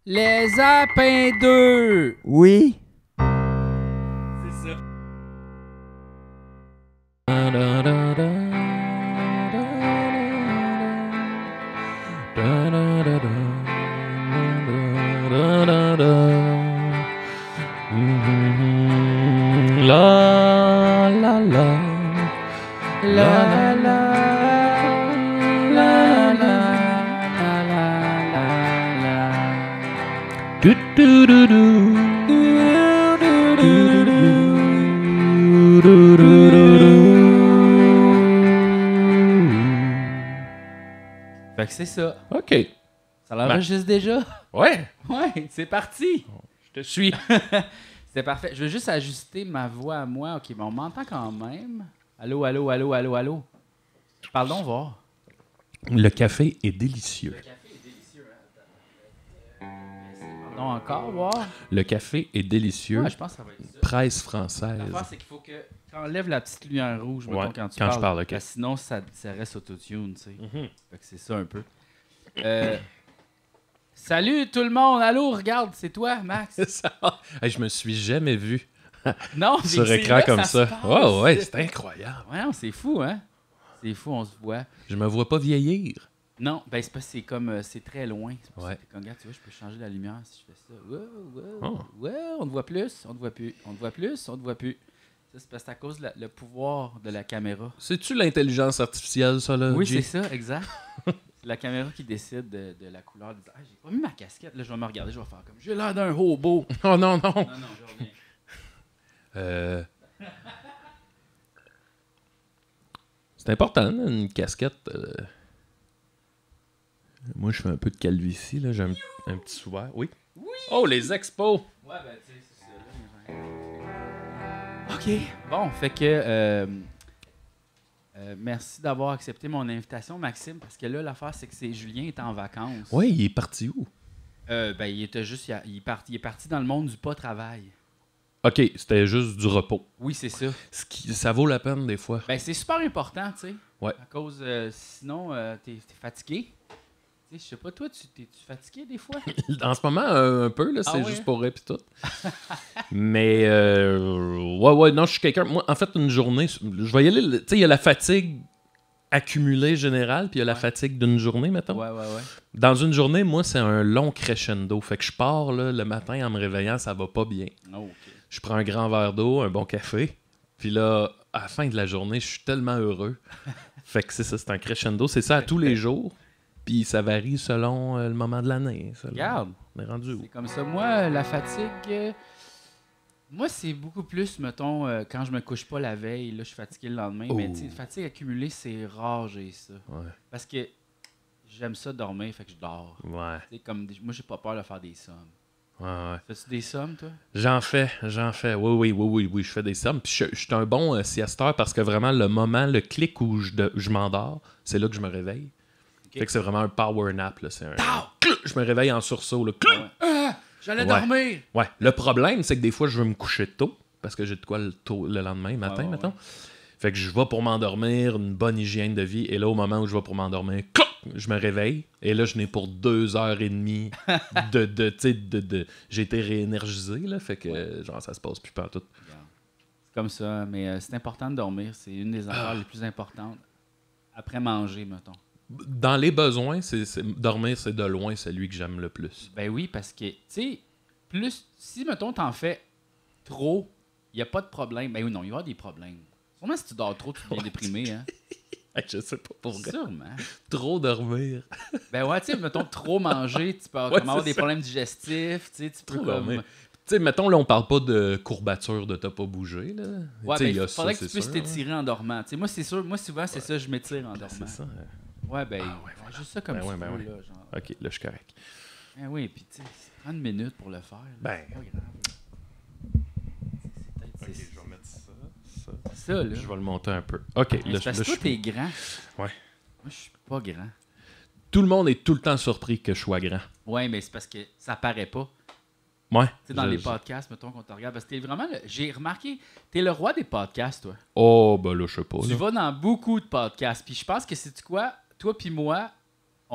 Les Apins 2! Oui. C'est ça. La la la La la la la du du du du. Fait que c'est ça. OK. Ça l'enregistre déjà? Ouais, Ouais, c'est parti. je te suis. C'est parfait. Je veux juste ajuster ma voix à moi. OK, mais on m'entend quand même. Allô, allô, allô, allô, allô. Parlons voir. Le café est délicieux. Le café est délicieux. Pardon encore, voir. Le café est délicieux. Ouais, je pense que ça va être ça. Presse française. L'affaire, c'est qu'il faut que tu enlèves la petite lumière rouge mettons, Ouais, quand tu quand parles. je parle, OK. Parce que sinon, ça reste autotune, tu sais. Mhm. Fait que c'est ça un peu. Salut tout le monde! Allô, regarde, c'est toi, Max? Ça va. Hey, je me suis jamais vu Non, mais sur c'est écran là que comme ça. se passe. Ouais, ouais, c'est incroyable. Ouais, non, c'est fou, hein? C'est fou, on se voit. Je me vois pas vieillir. Non, ben c'est parce que c'est comme, c'est très loin. C'est pour ça Ouais. que t'es comme, regarde, tu vois, je peux changer la lumière si je fais ça. Wow, Oh. on te voit plus, on te voit plus, on te voit plus, on te voit plus. Ça, c'est parce que c'est à cause de le pouvoir de la caméra. C'est-tu l'intelligence artificielle, ça, là? Oui, G? c'est ça, exact. C'est la caméra qui décide de la couleur. Ah, j'ai pas mis ma casquette. Là, je vais me regarder, je vais faire comme, j'ai l'air d'un hobo. Oh non, non. Non, non, je reviens. C'est important, là, une casquette. Moi, je fais un peu de calvitie, là. J'ai un petit sourire. Oui? Oui! Oh, les expos! Ouais, ben, tu sais, c'est ça. Là, OK. Bon, fait que... merci d'avoir accepté mon invitation, Maxime, parce que là, l'affaire, c'est que Julien est en vacances. Oui, il est parti où? Ben, il était juste... Il est parti dans le monde du pas-travail. OK, c'était juste du repos. Oui, c'est ça. Ça vaut la peine, des fois. Ben, c'est super important, tu sais. Ouais. À cause... sinon, t'es fatigué. Tu sais, je sais pas, toi, t'es-tu fatigué des fois? En ce moment, un peu, là, c'est Ah ouais? juste pour rire pis tout. Mais, ouais, non, je suis quelqu'un... Moi, en fait, une journée, je vais y aller... Tu sais, il y a la fatigue accumulée générale, puis il y a la Ouais. fatigue d'une journée, mettons. Ouais. Dans une journée, moi, c'est un long crescendo. Fait que je pars, là, le matin, en me réveillant, ça va pas bien. Oh, OK. Je prends un grand verre d'eau, un bon café, puis là, à la fin de la journée, je suis tellement heureux. Fait que c'est ça, c'est un crescendo. C'est ça à tous les jours. Puis ça varie selon le moment de l'année. Regarde. On est rendu où? C'est comme ça. Moi, la fatigue... moi, c'est beaucoup plus, mettons, quand je me couche pas la veille, là, je suis fatigué le lendemain. Oh. Mais, tu sais, fatigue accumulée, c'est rare, j'ai ça. Ouais. Parce que j'aime ça dormir, fait que je dors. Ouais. Tu sais, comme, moi, j'ai pas peur de faire des sommes. Ouais. Fais-tu des sommes, toi? J'en fais. Oui, je fais des sommes. Puis je suis un bon siesteur parce que vraiment, le moment, le clic où je m'endors, c'est là que je me réveille. Ok. Fait que c'est vraiment un power nap. Là. C'est un... Tao! Je me réveille en sursaut. Là. Ouais. J'allais Ouais. dormir! Ouais. Le problème, c'est que des fois, je veux me coucher tôt parce que j'ai de quoi le lendemain matin, Ouais. mettons. Fait que je vais pour m'endormir, une bonne hygiène de vie. Et là, au moment où je vais pour m'endormir, cloc, je me réveille. Et là, je n'ai pour 2h30 de j'ai été réénergisé. Là, fait que genre, ça se passe plus partout. C'est comme ça, mais c'est important de dormir. C'est une des affaires les plus importantes. Après manger, mettons. Dans les besoins, dormir, c'est de loin celui que j'aime le plus. Ben oui, parce que, tu sais, si, mettons, t'en fais trop, il n'y a pas de problème. Ben oui, non, il va y avoir des problèmes. Sûrement, si tu dors trop, tu deviens déprimé, hein. Je sais pas pour vrai. Sûrement. Trop dormir. Ben ouais, tu sais, mettons, trop manger, tu peux Ouais, comme avoir c'est des ça. problèmes digestifs, tu sais, tu peux Trop comme... dormir. Tu sais, mettons, là, on parle pas de courbature de t'as pas bougé, là. Ouais, Tu sais, ben il y a il faudrait ça, que tu c'est puisses sûr, t'étirer en dormant. Tu sais, moi, c'est sûr, moi, souvent, c'est ça, je m'étire en dormant. C'est ça. Ouais, ben, Ah ouais, voilà. juste ça comme Ben tu ouais, ben veux, ouais. là, genre. OK, là, je suis correct. Ben oui, puis tu sais, prends une minute pour le faire. Là, Ben. c'est pas grave. OK, C'est je vais mettre ça. ça, là. Je vais le monter un peu. OK, Mais là, c'est parce là, que toi, je- t'es grand. Ouais. Moi, je suis pas grand. Tout le monde est tout le temps surpris que je sois grand. Ouais, mais c'est parce que ça paraît pas. Ouais. Tu sais, dans les podcasts, mettons, qu'on te regarde. Parce que t'es vraiment... J'ai remarqué, t'es le roi des podcasts, toi. Oh, ben là, je sais pas. Tu là. vas dans beaucoup de podcasts. Puis je pense que, c'est quoi? Toi puis moi,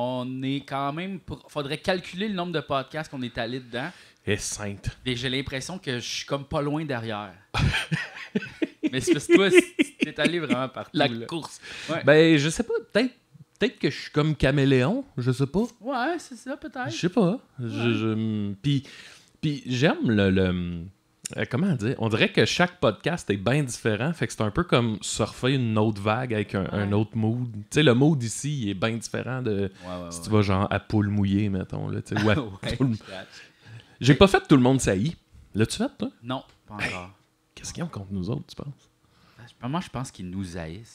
on est quand même... Faudrait calculer le nombre de podcasts qu'on est allé dedans. Et sainte. Et j'ai l'impression que je suis comme pas loin derrière. Mais c'est parce que toi, t'es allé vraiment partout. La là. course. Ouais. Ben, je sais pas. Peut-être que je suis comme caméléon. Je sais pas. Ouais, c'est ça, peut-être. Je sais pas. Ouais. Puis j'aime le comment dire? On dirait que chaque podcast est bien différent. Fait que c'est un peu comme surfer une autre vague avec un autre mood. Tu sais, le mood ici, il est bien différent de si tu vas genre à poule mouillée, mettons. Là, ou à J'ai pas fait Tout le monde saillit. L'as-tu fait, toi? Non, pas encore. Qu'est-ce qu'ils ont contre nous autres, tu penses? Moi, je pense qu'ils nous haïssent.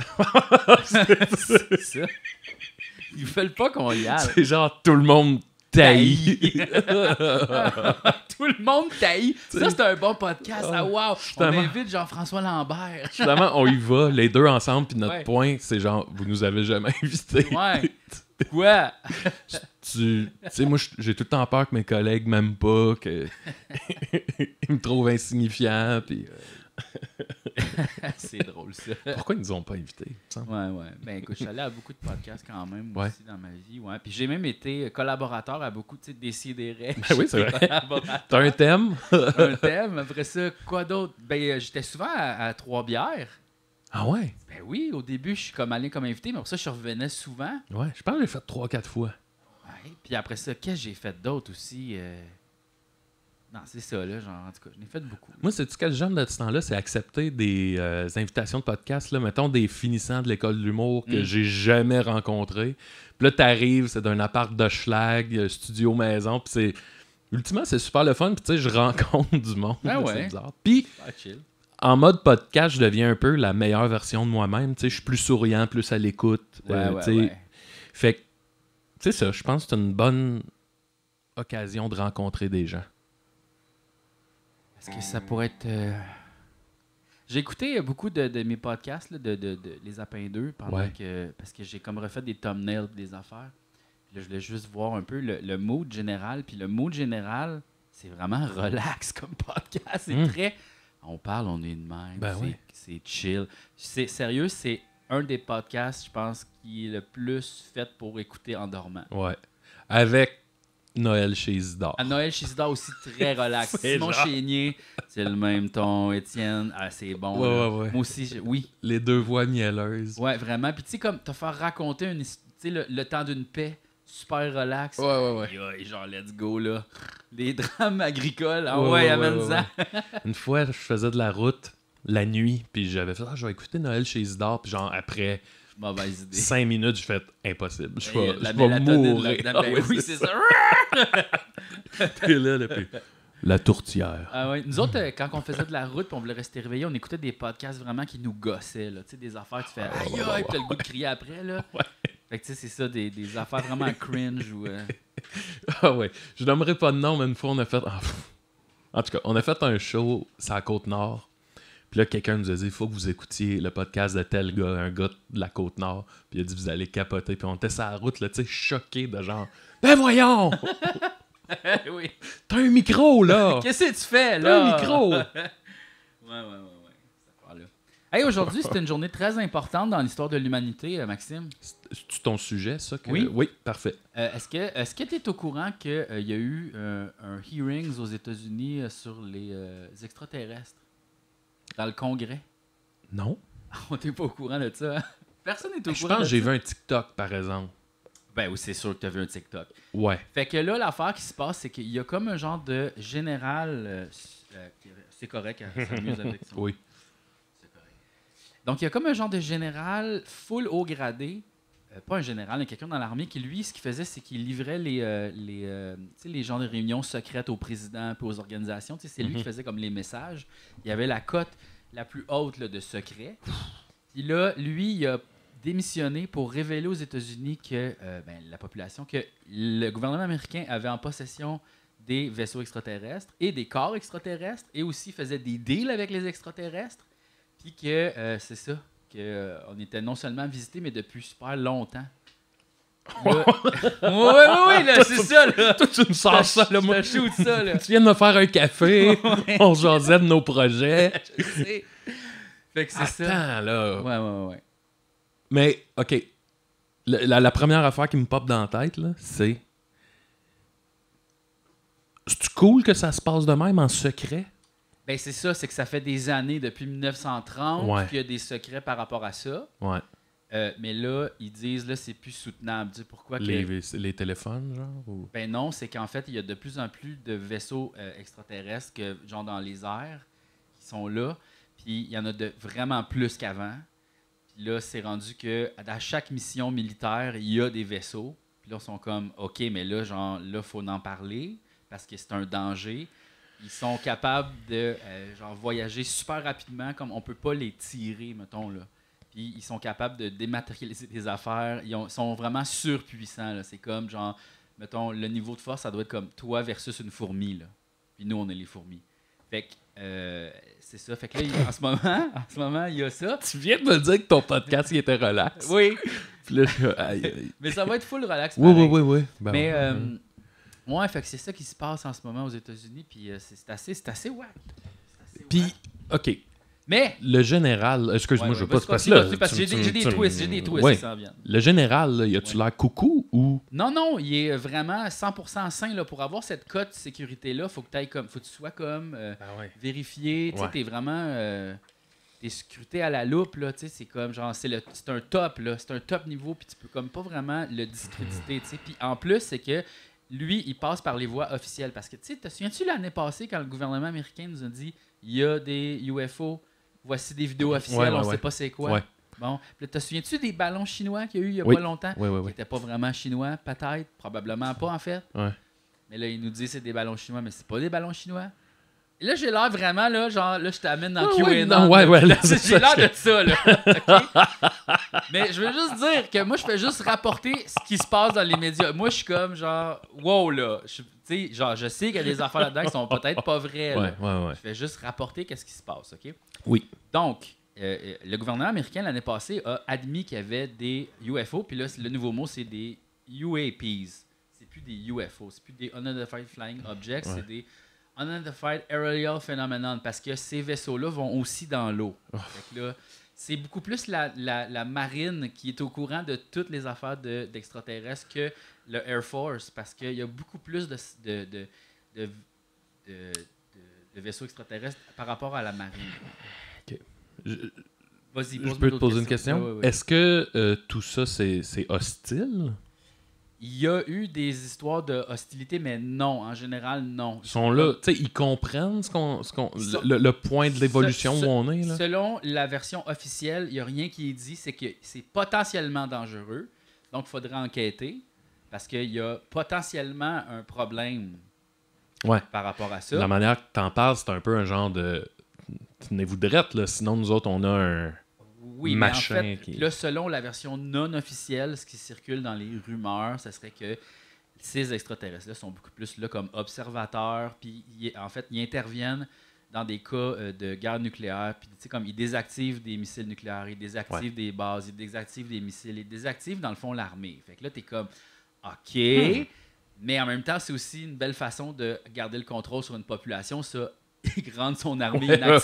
C'est ça. Ils veulent pas qu'on y aille. C'est genre tout le monde taillit. Tout le monde taillit. Ça, c'est un bon podcast. Ah, wow. Justement. On invite Jean-François Lambert. Finalement, on y va, les deux ensemble, puis notre Ouais. point, c'est genre, vous nous avez jamais invités. Ouais. Quoi? Tu sais, moi, j'ai tout le temps peur que mes collègues m'aiment pas, qu'ils me trouvent insignifiant, puis... C'est drôle, ça. Pourquoi ils nous ont pas invités? il me semble? Ouais. Ben écoute, je suis allé à beaucoup de podcasts quand même Ouais. aussi dans ma vie. Ouais. Puis j'ai même été collaborateur à beaucoup, tu sais, Décideret. Ben oui, c'est vrai. T'as un thème? Un thème. Après ça, quoi d'autre? Ben j'étais souvent à Trois-Bières. Ah ouais? Ben oui, au début, je suis comme allé comme invité, mais après ça, je revenais souvent. Ouais, je pense que j'ai fait 3-4 fois. Ouais. Puis après ça, qu'est-ce que j'ai fait d'autre aussi? Non, c'est ça, là. Genre, en tout cas, j'en ai fait beaucoup. Moi, sais-tu quel genre de ce temps-là? C'est accepter des invitations de podcast, là, mettons des finissants de l'école de l'humour que j'ai jamais rencontrés. Puis là, t'arrives, c'est d'un appart de schlag, studio maison, puis c'est... Ultimement, c'est super le fun, puis tu sais, je rencontre du monde. Ah là, ouais. C'est bizarre. Puis, Ah, chill. en mode podcast, je deviens un peu la meilleure version de moi-même. Tu sais, je suis plus souriant, plus à l'écoute. tu sais. Ouais. Fait que, tu sais ça, je pense que c'est une bonne occasion de rencontrer des gens. Est-ce que ça pourrait être... J'ai écouté beaucoup de mes podcasts, là, de Les Apins 2, pendant Ouais. parce que j'ai comme refait des thumbnails des affaires. Puis là, je voulais juste voir un peu le mood général. Puis le mood général, c'est vraiment relax comme podcast. C'est très... On parle, on est de même. Ben oui. C'est chill. C'est sérieux, c'est un des podcasts, je pense, qui est le plus fait pour écouter en dormant. Ouais. Avec Noël chez Isidore. À Noël chez Isidore aussi, très relax. C'est Simon genre- Chénier, c'est le même ton. Étienne, c'est bon. Ouais, là. ouais. Moi aussi, oui. Les deux voix mielleuses. Ouais, vraiment. Puis tu sais, comme te faire raconter une histoire, tu sais, le temps d'une paix, super relax. Ouais. Et, genre, let's go, là. Les drames agricoles, ah ouais, amène-en. Une fois, je faisais de la route la nuit, puis j'avais fait, je vais écouter Noël chez Isidore, puis genre, après Mauvaise idée. 5 minutes, j'ai fait, impossible, je Et, vais, la je vais mélatonine mourir. là-dedans, ben Ah ouais, oui, c'est ça. Puis là, puis la tourtière. Ah ouais. Nous autres, quand on faisait de la route et on voulait rester réveillés, on écoutait des podcasts vraiment qui nous gossaient. Là. Tu sais, des affaires, tu fais aïe aïe, puis t'as le goût de crier après. Là. Ouais. Fait que tu sais, c'est ça, des affaires vraiment cringe. Ou, Ah ouais, je nommerai pas de nom, mais une fois, on a fait... En tout cas, on a fait un show sur la Côte-Nord. Puis là, quelqu'un nous a dit, il faut que vous écoutiez le podcast de tel gars, un gars de la Côte-Nord. Puis il a dit, vous allez capoter. Puis on était sur la route, là, tu sais, choqués de genre, ben voyons! oui. T'as un micro, là! Qu'est-ce que tu fais, T'as là? un micro! Ouais. Cette affaire-là. Hey, aujourd'hui, c'est une journée très importante dans l'histoire de l'humanité, Maxime. C'est ton sujet, ça? Oui. Oui, parfait. Est-ce que tu es au courant qu'il y a eu un hearings aux États-Unis sur les extraterrestres dans le Congrès? Non. On n'est pas au courant de ça. Hein? Personne n'est au Je courant pense de que j'ai ça. vu un TikTok, par exemple. Ben oui, c'est sûr que tu as vu un TikTok. Ouais. Fait que là, l'affaire qui se passe, c'est qu'il y a comme un genre de général... c'est correct, elle s'amuse avec ça. Oui. C'est correct. Donc, il y a comme un genre de général full haut gradé. Pas un général, mais quelqu'un dans l'armée qui, lui, ce qu'il faisait, c'est qu'il livrait tu sais, les genres de réunions secrètes au président et aux organisations. Tu sais, c'est lui qui faisait comme les messages. Il y avait la cote la plus haute là, de secret. Puis là, lui, il a démissionné pour révéler aux États-Unis que la population, que le gouvernement américain avait en possession des vaisseaux extraterrestres et des corps extraterrestres et aussi faisait des deals avec les extraterrestres. Puis que c'est ça, qu'on était non seulement visité, mais depuis super longtemps. Là... oui, là, c'est ça, là. Toi, tu me sors ça, là, moi. Je te shoot ça, là. Tu viens de me faire un café, on jasait de nos projets. Je sais. Fait que c'est ça. Attends, là. Ouais. Mais, OK. La première affaire qui me pop dans la tête, là, c'est... C'est-tu cool que ça se passe de même en secret? Ben c'est ça, c'est que ça fait des années, depuis 1930, Ouais. qu'il y a des secrets par rapport à ça. Ouais. Mais là, ils disent, là, c'est plus soutenable. Tu sais pourquoi que... Les téléphones, genre? Ou... Ben non, c'est qu'en fait, il y a de plus en plus de vaisseaux extraterrestres, que, genre dans les airs, qui sont là. Puis il y en a de vraiment plus qu'avant. Puis là, c'est rendu que à chaque mission militaire, il y a des vaisseaux. Puis là, ils sont comme, OK, mais là, genre, là, faut en parler parce que c'est un danger. Ils sont capables de genre voyager super rapidement, comme on peut pas les tirer, mettons, là. Puis ils sont capables de dématérialiser des affaires. Ils sont vraiment surpuissants, là. C'est comme, genre, mettons, le niveau de force, ça doit être comme toi versus une fourmi, là. Puis nous, on est les fourmis. Fait que, c'est ça. Fait que là, en ce moment, il y a ça. Tu viens de me dire que ton podcast, il était relax. Oui. Puis là, aïe, aïe. Mais ça va être full relax. Oui, pareil. oui. Ben, Mais, ouais. ouais, fait que c'est ça qui se passe en ce moment aux États-Unis. Puis c'est assez whack. Puis, OK. Mais, Le général... Excuse-moi, ouais, je veux vas-y, pas... Parce que continue, là, parce que j'ai des twists Ouais. qui s'en viennent. Le général, là, y a-tu Ouais. l'air coucou ou... Non, il est vraiment 100% sain. Là. Pour avoir cette cote de sécurité-là, faut que tu sois comme vérifié. Tu sais, Ouais. t'es vraiment... t'es scruté à la loupe. Là, tu sais, c'est comme, genre, c'est un top. Là. C'est un top niveau, puis tu peux comme pas vraiment le discréditer. Tu sais. Puis en plus, c'est que lui, il passe par les voies officielles. Parce que, tu sais, te souviens-tu l'année passée, quand le gouvernement américain nous a dit « Il y a des UFO, voici des vidéos officielles, Ouais, on ouais. sait pas c'est quoi. Ouais. Bon, puis là, te souviens-tu des ballons chinois qu'il y a eu il y a Oui. pas longtemps? Oui, oui, Qui oui. n'étaient pas vraiment chinois, peut-être, probablement pas en fait. Ouais. Mais là, il nous dit que c'est des ballons chinois, mais c'est pas des ballons chinois. Et là, j'ai l'air vraiment, là, genre, là, je t'amène dans Ah QAnon. oui, non, ouais, là, J'ai c'est l'air ça, de ça, là. OK? Mais je veux juste dire que moi, je fais juste rapporter ce qui se passe dans les médias. Moi, je suis comme, genre, wow, là. Tu sais, genre, je sais qu'il y a des affaires là-dedans qui sont peut-être pas vraies, là. Ouais. Je fais juste rapporter qu'est-ce qui se passe, OK? Oui. Donc, le gouvernement américain, l'année passée, a admis qu'il y avait des UFO. Puis là, le nouveau mot, c'est des UAPs. C'est plus des UFO. C'est plus des Unidentified Flying Objects. Ouais. C'est des Unidentified Aerial Phenomenon. Parce que ces vaisseaux-là vont aussi dans l'eau. Fait que là, c'est beaucoup plus la marine qui est au courant de toutes les affaires d'extraterrestres que le Air Force. Parce qu'il y a beaucoup plus de vaisseaux extraterrestres par rapport à la marine. Vas-y, Je peux te poser une question? Ouais. Est-ce que tout ça, c'est hostile? Il y a eu des histoires de hostilité, mais non, en général, non. Ils sont là, tu sais, ils comprennent le point de l'évolution où on est, là? Selon la version officielle, il n'y a rien qui est dit, c'est que c'est potentiellement dangereux, donc il faudrait enquêter, parce qu'il y a potentiellement un problème par rapport à ça. La manière que t'en parles, c'est un peu un genre de... Tenez-vous drette, là, sinon nous autres, on a un... Oui, machin mais en fait, là, selon la version non officielle, ce qui circule dans les rumeurs, ce serait que ces extraterrestres-là sont beaucoup plus là comme observateurs, puis en fait, ils interviennent dans des cas de guerre nucléaire, puis tu sais, comme ils désactivent des missiles nucléaires, ils désactivent des bases, ils désactivent des missiles, ils désactivent dans le fond l'armée. Fait que là, t'es comme, OK, mais en même temps, c'est aussi une belle façon de garder le contrôle sur une population, ça. Rendre son armée inactive.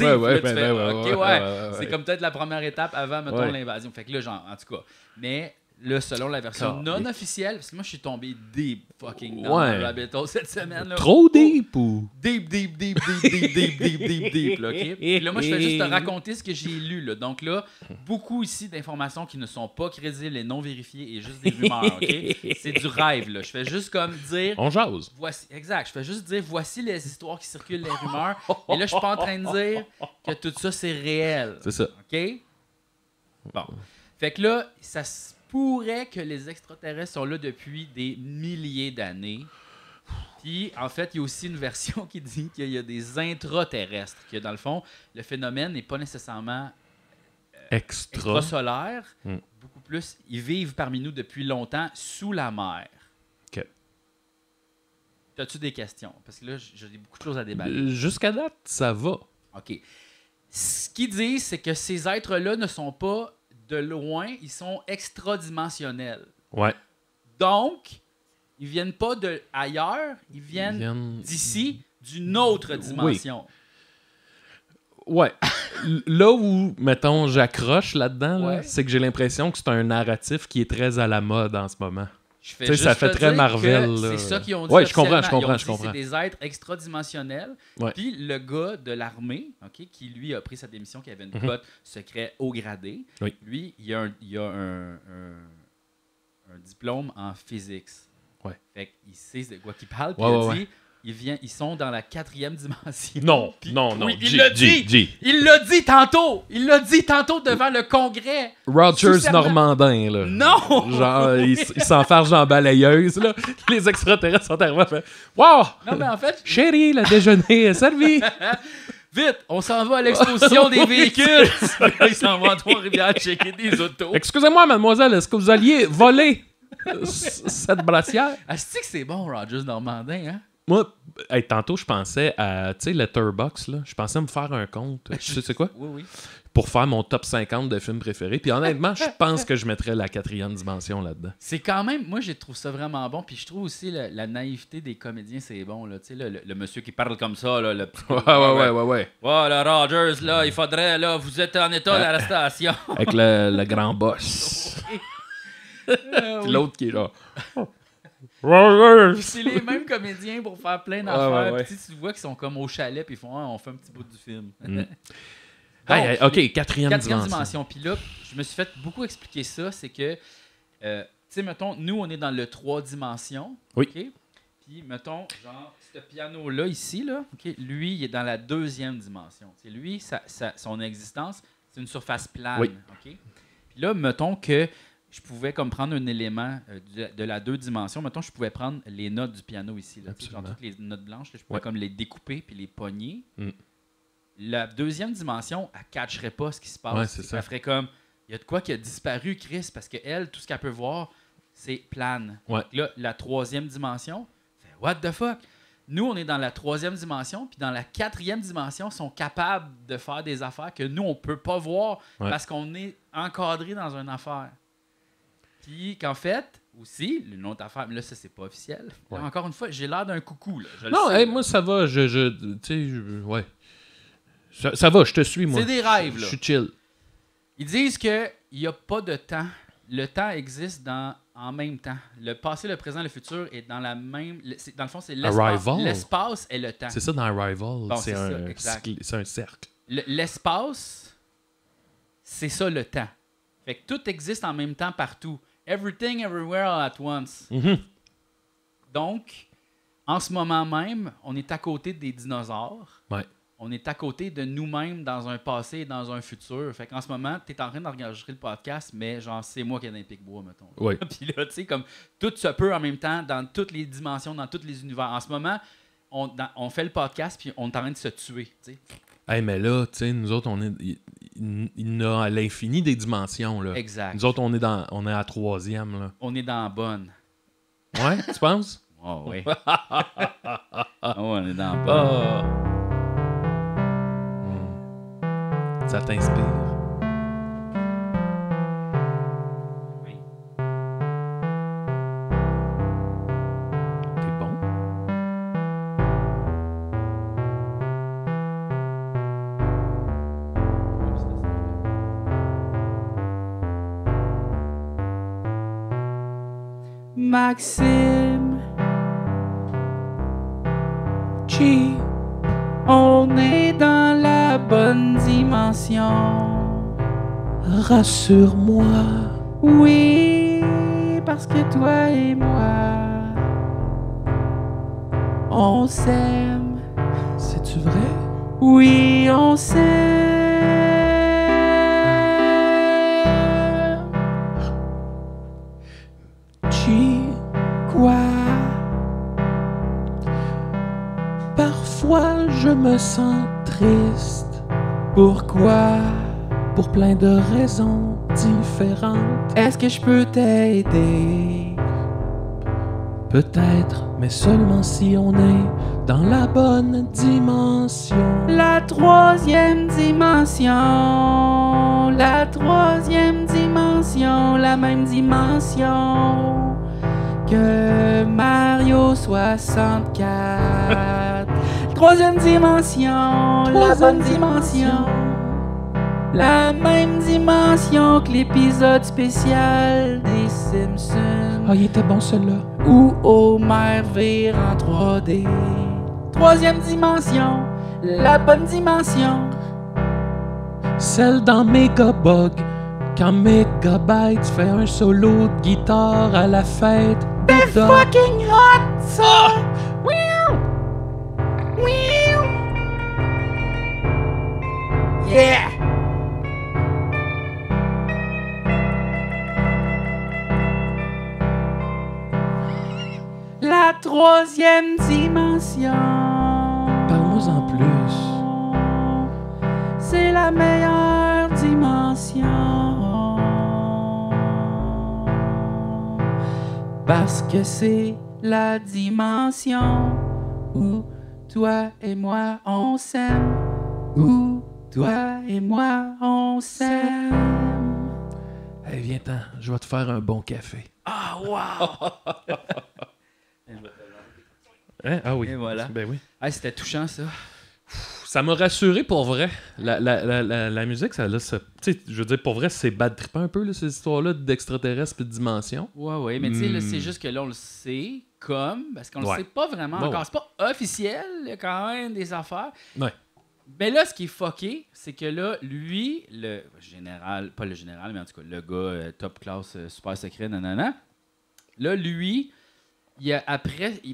C'est comme peut-être la première étape avant, mettons, l'invasion. Fait que là, genre, en tout cas. Mais là, selon la version non officielle, parce que moi, je suis tombé deep fucking dans le rabbit hole cette semaine. Là. Trop deep ou? Deep, là, OK? Puis là, moi, je fais juste te raconter ce que j'ai lu, là. Donc là, beaucoup ici d'informations qui ne sont pas crédibles et non vérifiées et juste des rumeurs, OK? C'est du rêve, là. Je fais juste comme dire... On jase. Voici, exact. Je fais juste dire, voici les histoires qui circulent, les rumeurs. Et là, je suis pas en train de dire que tout ça, c'est réel. C'est ça. OK? Bon. Fait que là, ça se pourrait que les extraterrestres sont là depuis des milliers d'années. Puis, en fait, il y a aussi une version qui dit qu'il y a des intraterrestres. Que dans le fond, le phénomène n'est pas nécessairement extrasolaire. Beaucoup plus, ils vivent parmi nous depuis longtemps sous la mer. OK. As-tu des questions? Parce que là, j'ai beaucoup de choses à déballer. Jusqu'à date, ça va. OK. Ce qu'ils disent, c'est que ces êtres-là ne sont pas de loin, ils sont extradimensionnels. Ouais. Donc, ils viennent pas de ailleurs, ils viennent d'ici, d'une autre dimension. Ouais. Là où, mettons, j'accroche là-dedans, là, Ouais. c'est que j'ai l'impression que c'est un narratif qui est très à la mode en ce moment. Je fais Tu sais, juste ça fait te très dire Marvel, que là. c'est ça qu'ils ont dit. Ouais, je comprends, officiellement. Ils ont dit je comprends. C'est des êtres extradimensionnels. Ouais. Puis le gars de l'armée, ok, qui lui a pris sa démission, qui avait une Mhm. cote secret haut gradé, Oui. lui, il a un diplôme en physique. Ouais. Fait qu'il sait de quoi qu'il parle. Puis Ouais, il a ouais, dit, ils sont dans la 4e dimension. Non, Puis- non. oui, il G, l'a G, dit. G. Il l'a dit tantôt. Il l'a dit tantôt devant le Congrès. Rogers Sous serment. Normandin, là. Non! Genre, il s'enfarge en balayeuse, là. Les extraterrestres sont arrivés, fait Wow! Non, mais en fait, Chérie, le déjeuner est servi! vite, on s'en va à l'exposition des véhicules. Ils s'en vont à Trois-Rivières checker des autos. Excusez-moi, mademoiselle, est-ce que vous alliez voler cette brassière? Est-ce que c'est bon, Rogers Normandin, hein? Moi, hey, tantôt, je pensais à, tu sais, Letterboxd, là. Je pensais me faire un compte. Tu sais, c'est quoi? Oui, oui. Pour faire mon top 50 de films préférés. Puis honnêtement, je pense que je mettrais la 4e dimension là-dedans. C'est quand même, moi, je trouve ça vraiment bon. Puis je trouve aussi la naïveté des comédiens, c'est bon, là. Tu sais, le monsieur qui parle comme ça, là, le petit. Ouais. Voilà, Rogers, là, il faudrait, là, vous êtes en état d'arrestation. Avec le grand boss. Puis Oui. l'autre qui est là. Rogers! C'est les mêmes comédiens pour faire plein Ouais, d'affaires. ouais. Puis tu vois qu'ils sont comme au chalet, puis ils font, ah, on fait un petit bout du film. Mm. Donc, Hey, OK, 4e Quatrième dimension. dimension. Puis là, je me suis fait beaucoup expliquer ça. C'est que, tu sais, mettons, nous, on est dans le 3 dimensions. Oui. OK? Puis, mettons, genre, ce piano-là, ici, là, OK, lui, il est dans la 2e dimension. Tu sais, lui, son existence, c'est une surface plane. Oui. OK? Puis là, mettons que je pouvais comme prendre un élément de la 2 dimensions. Mettons, je pouvais prendre les notes du piano ici. Là, tu sais, genre Absolument. toutes les notes blanches, là, je pouvais Ouais. comme les découper puis les pogner. Mm. La 2e dimension, elle ne catcherait pas ce qui se passe. Ouais, c'est ça. Elle ferait comme, il y a de quoi qui a disparu, Chris, parce qu'elle, tout ce qu'elle peut voir, c'est plane. Ouais. Là, la 3e dimension, fait what the fuck? Nous, on est dans la 3e dimension, puis dans la 4e dimension, ils sont capables de faire des affaires que nous, on ne peut pas voir Ouais. parce qu'on est encadré dans une affaire. Puis qu'en fait, aussi, une autre affaire, mais là, ça, c'est pas officiel. Là, Ouais. encore une fois, j'ai l'air d'un coucou. Là. Je le Non, sais, hey, là. moi, ça va. Tu sais, ouais. Ça va, je te suis, moi. C'est des rêves, Je là. suis chill. Ils disent qu'il n'y a pas de temps. Le temps existe en même temps. Le passé, le présent, le futur est dans la même. Dans le fond, c'est l'espace. Arrival. L'espace est le temps. C'est ça dans Arrival. Bon, c'est c'est ça, un, exact. c'est un cercle. L'espace, c'est ça le temps. Fait que tout existe en même temps partout. Everything, everywhere, all at once. Mhm. Donc, en ce moment même, on est à côté des dinosaures. Ouais. On est à côté de nous-mêmes dans un passé et dans un futur. Fait qu'en ce moment, tu es en train d'enregistrer le podcast, mais genre, c'est moi qui ai dans les Pic-Bois, mettons. Ouais. Puis là, tu sais, comme tout se peut en même temps, dans toutes les dimensions, dans tous les univers. En ce moment, on fait le podcast, puis on est en train de se tuer, tu sais. Hey, mais là, tu sais, nous autres, on est. Il y en a à l'infini des dimensions, là. Exact. Nous autres, on est à la 3e, là. On est dans la bonne. Ouais, tu penses? Oh, oui. On est dans la bonne. Ah. Ça t'inspire? Oui. T'es bon? Maxime, Chi, on est dans la bonne dimension. Rassure-moi. Oui, parce que toi et moi, on s'aime. C'est-tu vrai? Oui, on s'aime. Chi, Quoi? parfois je me sens triste. Pourquoi? Pour plein de raisons différentes. Est-ce que je peux t'aider? Peut-être, mais seulement si on est dans la bonne dimension. La 3e dimension, la 3e dimension, la même dimension que Mario 64. troisième dimension, la bonne dimension. La même dimension que l'épisode spécial des Simpsons. Ah, il était bon celui-là. Où Homer vire en 3D. Troisième dimension, la bonne dimension. Celle dans Megabug, quand Megabyte fait un solo de guitare à la fête. C'est fucking hot, ça! Ouiou! Ouiou! Yeah! La troisième dimension. Parle-moi en plus. C'est la meilleure dimension. Parce que c'est la dimension où toi et moi on s'aime. Où toi et moi on s'aime. Hey, viens-t'en, je vais te faire un bon café. Ah, wow! Hein? Ah oui. Et voilà. Ben oui. Ah, c'était touchant, ça. Ça m'a rassuré pour vrai. La musique, ça, là, tu sais, je veux dire, pour vrai, c'est bad trippant un peu, là, ces histoires-là d'extraterrestres et de dimensions. Ouais, mais tu sais, là, c'est juste que là, on le sait parce qu'on le sait pas vraiment encore. Ouais. C'est pas officiel, il y a quand même des affaires. Ouais. Mais là, ce qui est fucké, c'est que là, lui, le général, pas le général, mais en tout cas, le gars top class, super secret, nanana, là, lui,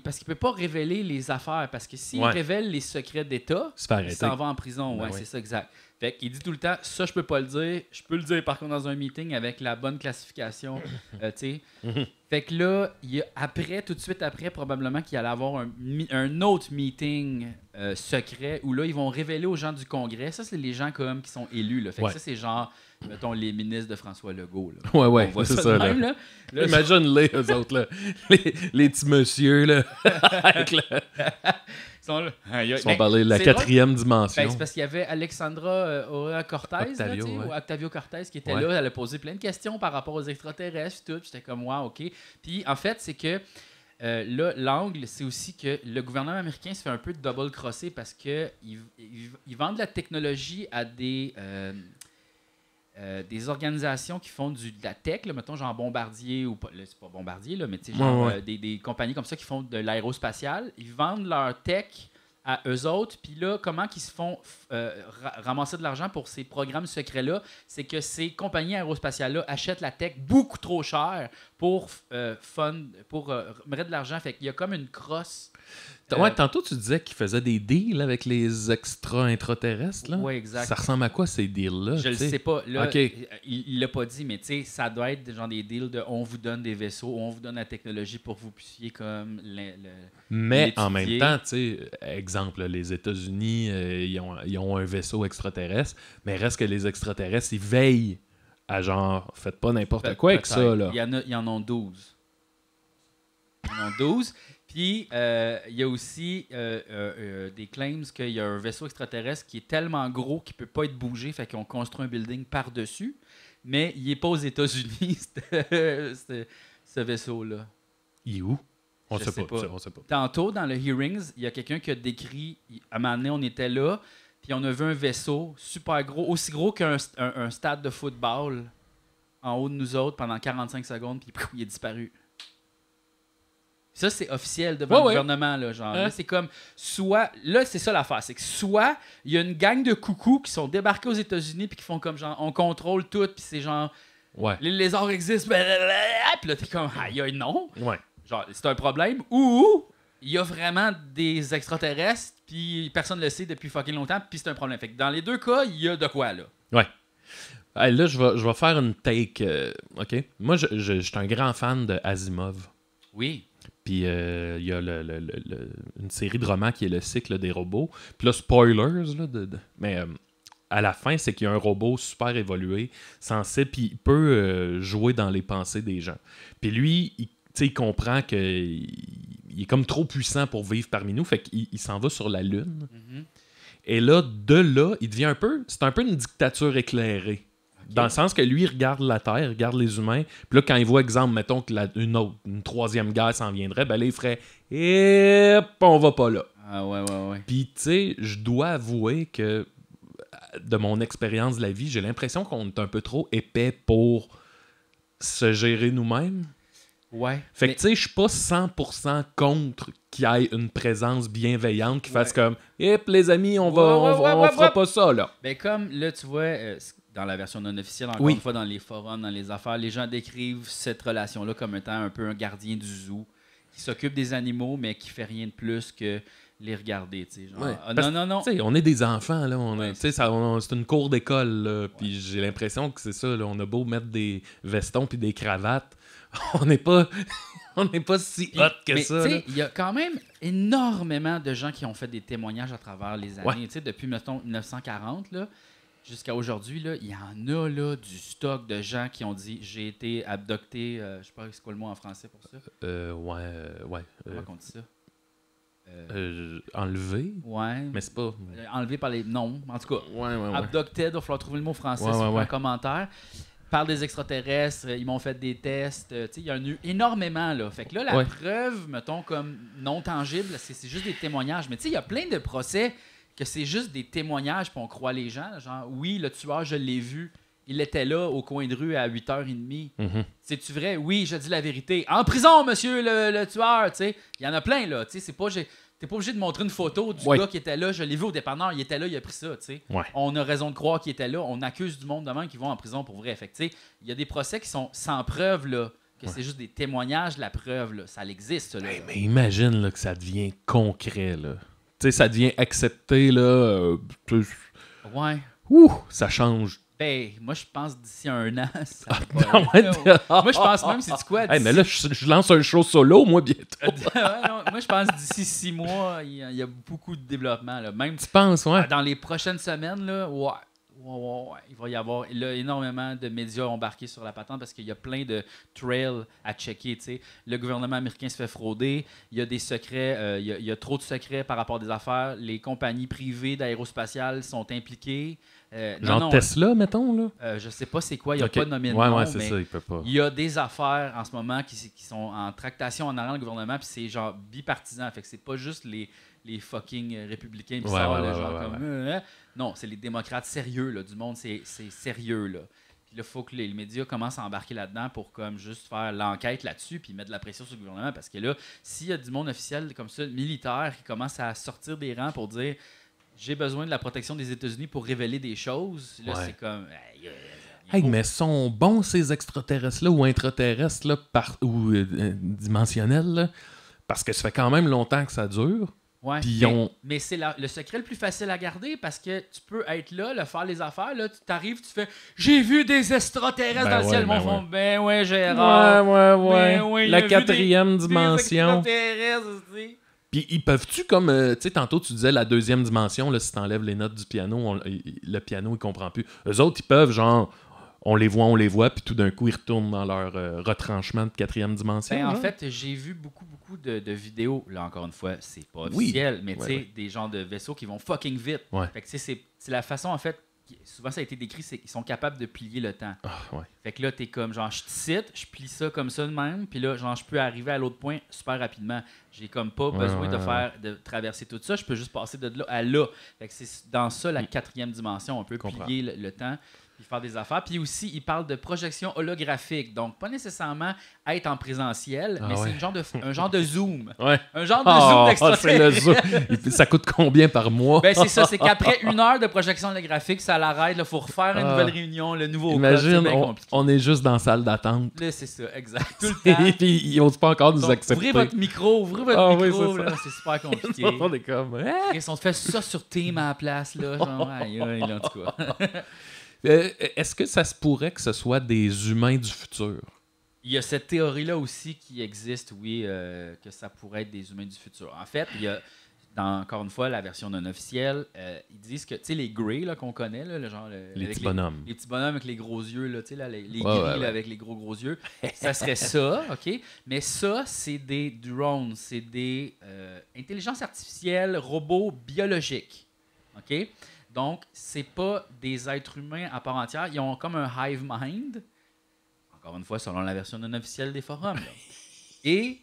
parce qu'il peut pas révéler les affaires, parce que s'il révèle les secrets d'État, il s'en va en prison. Ouais, c'est ça, exact. Fait qu'il dit tout le temps, ça, je peux pas le dire. Je peux le dire, par contre, dans un meeting avec la bonne classification, tu sais. Fait que là, tout de suite après, probablement qu'il allait avoir un autre meeting secret où là, ils vont révéler aux gens du Congrès. Ça, c'est les gens comme qui sont élus, là. Fait que ça, c'est genre, mettons, les ministres de François Legault, là. Ouais, on voit c'est ça ça, de même, là. Là, Imagine-les, eux autres, là. Les petits messieurs, là. Avec ils sont là. Ils vont parler de la quatrième dimension. Ben, c'est parce qu'il y avait Alexandra Ocasio-Cortez, Octavio Cortez, qui était là. Elle a posé plein de questions par rapport aux extraterrestres et tout. J'étais comme, wow, OK. Puis, en fait, c'est que là, l'angle, c'est aussi que le gouvernement américain se fait un peu double-crosser parce qu'ils vendent la technologie à des organisations qui font de la tech, là, mettons genre Bombardier, ou pas, là, c'est pas Bombardier, là, mais tu sais, genre des compagnies comme ça qui font de l'aérospatial. Ils vendent leur tech à eux autres, puis là, comment ils se font ramasser de l'argent pour ces programmes secrets-là, c'est que ces compagnies aérospatiales-là achètent la tech beaucoup trop cher pour mettre de l'argent. Fait qu'il y a comme une crosse. Ouais, tantôt tu disais qu'ils faisaient des deals avec les extra-intraterrestres, là. Ouais, exact. Ça ressemble à quoi, ces deals-là? Je le sais pas. Là, okay. Il l'a pas dit, mais tu sais, ça doit être genre des deals de on vous donne des vaisseaux, on vous donne la technologie pour que vous puissiez comme mais en même temps, tu sais, exemple, les États-Unis, ils ont un vaisseau extraterrestre, mais reste que les extraterrestres, ils veillent à genre, faites pas n'importe quoi avec ça, là. Il y en a 12. Ils en ont 12. Puis, il y a aussi des claims qu'il y a un vaisseau extraterrestre qui est tellement gros qu'il ne peut pas être bougé, fait qu'ils ont construit un building par-dessus, mais il n'est pas aux États-Unis, ce vaisseau-là. Il est où? On sait pas. Tantôt, dans le Hearings, il y a quelqu'un qui a décrit, à un moment donné, on était là, puis on a vu un vaisseau super gros, aussi gros qu'un stade de football, en haut de nous autres, pendant 45 secondes, puis il est disparu. Ça, c'est officiel devant le gouvernement. Là, genre. Là, c'est comme, là, c'est ça l'affaire. C'est que soit, il y a une gang de coucous qui sont débarqués aux États-Unis puis qui font comme, genre, on contrôle tout, puis c'est genre, les lézards existent, puis là, t'es comme, aïe, non. Ouais. Genre, c'est un problème. Ou, il y a vraiment des extraterrestres, puis personne ne le sait depuis fucking longtemps, puis c'est un problème. Fait que dans les deux cas, il y a de quoi, là. Ouais. Hey, là, je vais faire une take. OK? Moi, je suis un grand fan de Asimov. Oui. Puis il y a une série de romans qui est le cycle des robots. Puis là, spoilers, là, mais à la fin, c'est qu'il y a un robot super évolué, sensible, puis il peut jouer dans les pensées des gens. Puis lui, il comprend qu'il est comme trop puissant pour vivre parmi nous, fait qu'il s'en va sur la Lune. Mm-hmm. Et là, il devient c'est un peu une dictature éclairée. Dans le sens que lui, il regarde la Terre, il regarde les humains. Puis là, quand il voit, exemple, mettons que une troisième guerre s'en viendrait, ben là, il ferait « on va pas là. » Ah ouais. Puis, tu sais, je dois avouer que, de mon expérience de la vie, j'ai l'impression qu'on est un peu trop épais pour se gérer nous-mêmes. Ouais. Fait que, tu sais, je suis pas 100% contre qu'il y ait une présence bienveillante qui fasse comme « Hip, les amis, on fera pas ça, là. » Ben comme, là, tu vois, dans la version non officielle, encore une fois, dans les forums, dans les affaires, les gens décrivent cette relation-là comme étant un peu un gardien du zoo qui s'occupe des animaux, mais qui fait rien de plus que les regarder, tu sais. Genre, Ouais. Non. Tu sais, on est des enfants, là. Ouais, Tu sais, c'est une cour d'école, là. Puis j'ai l'impression que c'est ça, là. On a beau mettre des vestons puis des cravates, on n'est pas... On n'est pas si hot que ça. Il y a quand même énormément de gens qui ont fait des témoignages à travers les années. Ouais. Depuis, mettons, 1940 là, jusqu'à aujourd'hui, là, il y en a là, du stock de gens qui ont dit « J'ai été abducté ». Je sais pas c'est quoi le mot en français pour ça. Ouais. Comment on dit ça? Enlevé? Ouais. Mais c'est pas... Enlevé par les... Non, en tout cas. Ouais. Abducted, il va falloir trouver le mot français sur un commentaire. Par des extraterrestres, ils m'ont fait des tests. Il y en a eu énormément. Là. Fait que là, la preuve, mettons, comme non tangible, c'est juste des témoignages. Mais tu sais, il y a plein de procès que c'est juste des témoignages puis on croit les gens. Là, genre, oui, le tueur, je l'ai vu. Il était là au coin de rue à 8h30. C'est-tu vrai? Oui, je dis la vérité. En prison, monsieur le tueur. Il y en a plein, là. C'est pas... T'es pas obligé de montrer une photo du gars qui était là. Je l'ai vu au dépanneur, il était là, il a pris ça. On a raison de croire qu'il était là. On accuse du monde demain qui vont en prison pour vrai. Fait que, il y a des procès qui sont sans preuve, là, que c'est juste des témoignages, la preuve. Là. Ça existe. Là. Hey, mais imagine là, que ça devient concret. Là. Ça devient accepté. Là, ouais. Ça change. Ben, moi, je pense d'ici 1 an, ça Moi, je pense même, c'est quoi? Hey, mais là, je lance un show solo, moi, bientôt. Moi, je pense d'ici 6 mois, il y a beaucoup de développement. Là. Même tu penses, ouais? Dans les prochaines semaines, là, il va y avoir là, énormément de médias embarqués sur la patente parce qu'il y a plein de trails à checker. T'sais. Le gouvernement américain se fait frauder. Il y a des secrets. Il y a trop de secrets par rapport à des affaires. Les compagnies privées d'aérospatiales sont impliquées. Tesla, mettons, là? Je sais pas c'est quoi, il n'y a pas de nommé de nom, mais ça, il peut pas. Il y a des affaires en ce moment qui sont en tractation en arrière le gouvernement, puis c'est genre bipartisan, fait que c'est pas juste les fucking républicains bizarres, non, c'est les démocrates sérieux, là, du monde, c'est sérieux, là. Puis là, il faut que les médias commencent à embarquer là-dedans pour comme juste faire l'enquête là-dessus puis mettre de la pression sur le gouvernement, parce que là, s'il y a du monde officiel comme ça, militaire, qui commence à sortir des rangs pour dire j'ai besoin de la protection des États-Unis pour révéler des choses. Là, c'est comme... mais sont bons ces extraterrestres-là ou intraterrestres là, ou dimensionnels, là, parce que ça fait quand même longtemps que ça dure. Ouais, mais c'est le secret le plus facile à garder parce que tu peux être là, faire les affaires, là, tu t'arrives, tu fais « J'ai vu des extraterrestres dans le ciel! » Mon fond, ben ouais, Gérard! Ouais. La 4e dimension. Des extraterrestres, aussi. Puis ils peuvent-tu, comme, tu sais, tantôt tu disais la 2e dimension, là, si t'enlèves les notes du piano, le piano, il comprend plus. Eux autres, ils peuvent, genre, on les voit, puis tout d'un coup, ils retournent dans leur retranchement de 4e dimension. En fait, j'ai vu beaucoup de vidéos, là, encore une fois, c'est pas officiel, mais tu sais, des genres de vaisseaux qui vont fucking vite. Fait que, tu sais, c'est la façon, en fait, souvent ça a été décrit, c'est qu'ils sont capables de plier le temps. Fait que là, t'es comme, genre, je te cite, je plie ça comme ça de même, puis là, genre, je peux arriver à l'autre point super rapidement. J'ai comme pas besoin de traverser tout ça, je peux juste passer de là à là. Fait que c'est dans ça la 4e dimension, on peut plier le temps. Puis faire des affaires. Puis aussi, il parle de projection holographique. Donc, pas nécessairement être en présentiel, mais c'est un genre de zoom. Un genre de zoom d'extraterrestre. C'est le zoom. Ça coûte combien par mois? Ben, c'est ça. C'est qu'après 1 heure de projection holographique, ça l'arrête. Il faut refaire une nouvelle réunion, le nouveau imagine, on est juste dans la salle d'attente. Là, c'est ça, exact. Tout le temps. Et puis, ils n'osent pas encore nous accepter. Ouvrez votre micro. C'est super compliqué. On est comme... Ils ont fait ça sur Team à la place. Là, genre, aïe, en tout cas. Est-ce que ça se pourrait que ce soit des humains du futur? Il y a cette théorie-là aussi qui existe, oui, que ça pourrait être des humains du futur. En fait, il y a, encore une fois, la version non officielle, ils disent que, tu sais, les Greys là, qu'on connaît, là, le genre... les petits bonhommes. Les petits bonhommes avec les gros yeux, là, tu sais, là, les gris là, avec les gros yeux. Ça serait ça, OK? Mais ça, c'est des drones, c'est des intelligences artificielles, robots biologiques, OK? Donc, c'est pas des êtres humains à part entière. Ils ont comme un hive mind. Encore une fois, selon la version non officielle des forums. Et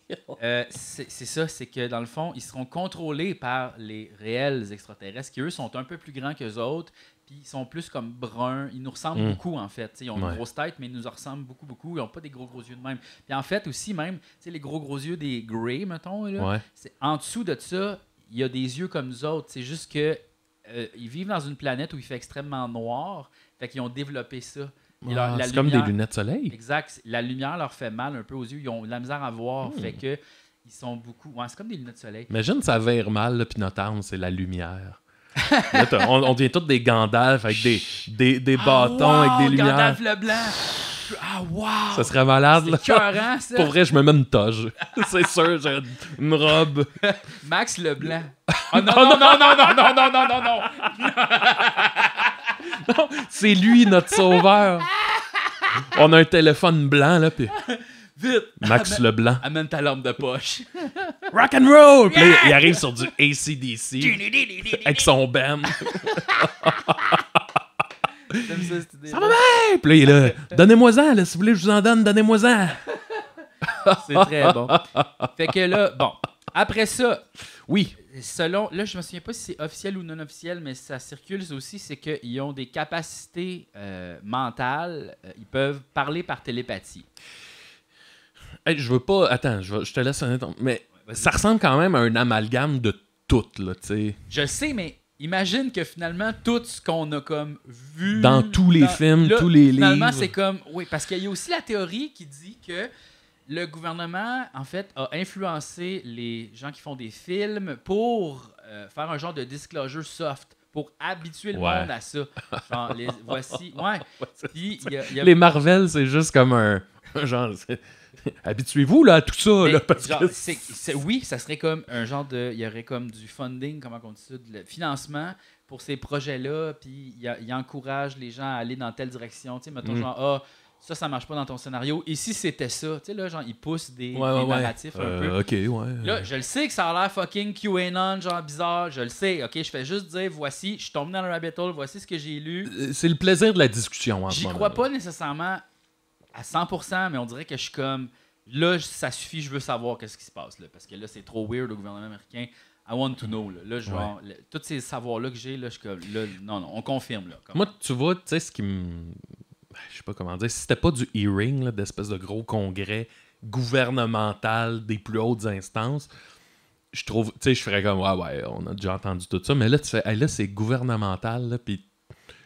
c'est ça, c'est que dans le fond, ils seront contrôlés par les réels extraterrestres qui, eux, sont un peu plus grands qu'eux autres, puis ils sont plus comme bruns. Ils nous ressemblent beaucoup, en fait. T'sais, ils ont une grosse tête, mais ils nous ressemblent beaucoup, beaucoup. Ils n'ont pas des gros yeux de même. Puis en fait, aussi, même, les gros yeux des Greys, mettons, là, en dessous de ça, il y a des yeux comme nous autres. C'est juste que ils vivent dans une planète où il fait extrêmement noir, fait qu'ils ont développé ça. C'est comme des lunettes soleil. Exact. La lumière leur fait mal un peu aux yeux. Ils ont de la misère à voir. Fait que ils sont beaucoup. Ouais, c'est comme des lunettes soleil. Imagine ça vire mal, là, puis notre arme, c'est la lumière. Là, on devient tous des Gandalf avec des bâtons, avec des lumières. Gandalf le blanc. Ah, wow! Ça serait malade, là. C'est écœurant, ça. Pour vrai, je me mets une toge. C'est sûr, j'ai une robe. Max le blanc. Oh non. Non, c'est lui, notre sauveur. On a un téléphone blanc, là, puis... Vite! Max Leblanc. Amène ta lampe de poche. Rock and roll! Puis là, il arrive sur du AC/DC avec son band. Ça va bien! Puis là, il est là. Donnez-moi-en, là, si vous voulez que je vous en donne, donnez-moi-en. C'est très bon. Fait que là, bon, après ça, oui. Selon, là, je me souviens pas si c'est officiel ou non officiel, mais ça circule aussi, c'est qu'ils ont des capacités mentales. Ils peuvent parler par télépathie. Hey, je veux pas... Attends, je te laisse un temps. Mais ça ressemble quand même à un amalgame de tout, là, tu sais. Je sais, mais imagine que finalement, tout ce qu'on a comme vu... Dans tous les films, là, tous les finalement, livres... c'est comme... Oui, parce qu'il y a aussi la théorie qui dit que le gouvernement, en fait, a influencé les gens qui font des films pour faire un genre de disclosure soft, pour habituer le monde à ça. Genre, voici... Ouais. Puis, Les Marvel, c'est juste comme un genre... Habituez-vous là, à tout ça. Là, parce genre, que... oui, ça serait comme un genre de... Il y aurait comme du funding, comment on dit ça, de financement pour ces projets-là, puis il encourage les gens à aller dans telle direction. Tu sais, mettons genre, ça marche pas dans ton scénario. Et si c'était ça, tu sais, là, genre, ils poussent des narratifs un peu. OK, ouais. Là, je le sais que ça a l'air fucking QAnon, genre bizarre, je le sais. OK, je fais juste dire, voici, je tombe dans le rabbit hole, voici ce que j'ai lu. C'est le plaisir de la discussion en ce J'y moment. crois pas nécessairement à 100%, mais on dirait que je suis comme... Là, ça suffit, je veux savoir qu'est-ce qui se passe. Là, parce que là, c'est trop weird au gouvernement américain. I want to know. Là, genre, tous ces savoirs-là que j'ai, là, je suis comme... Là, non, on confirme. Là, moi, tu vois, tu sais, ce qui me... Je sais pas comment dire. Si c'était pas du hearing, d'espèce de gros congrès gouvernemental des plus hautes instances, je trouve... Tu sais, je ferais comme... Ouais, on a déjà entendu tout ça. Mais là, tu fais... Hey, là, c'est gouvernemental, puis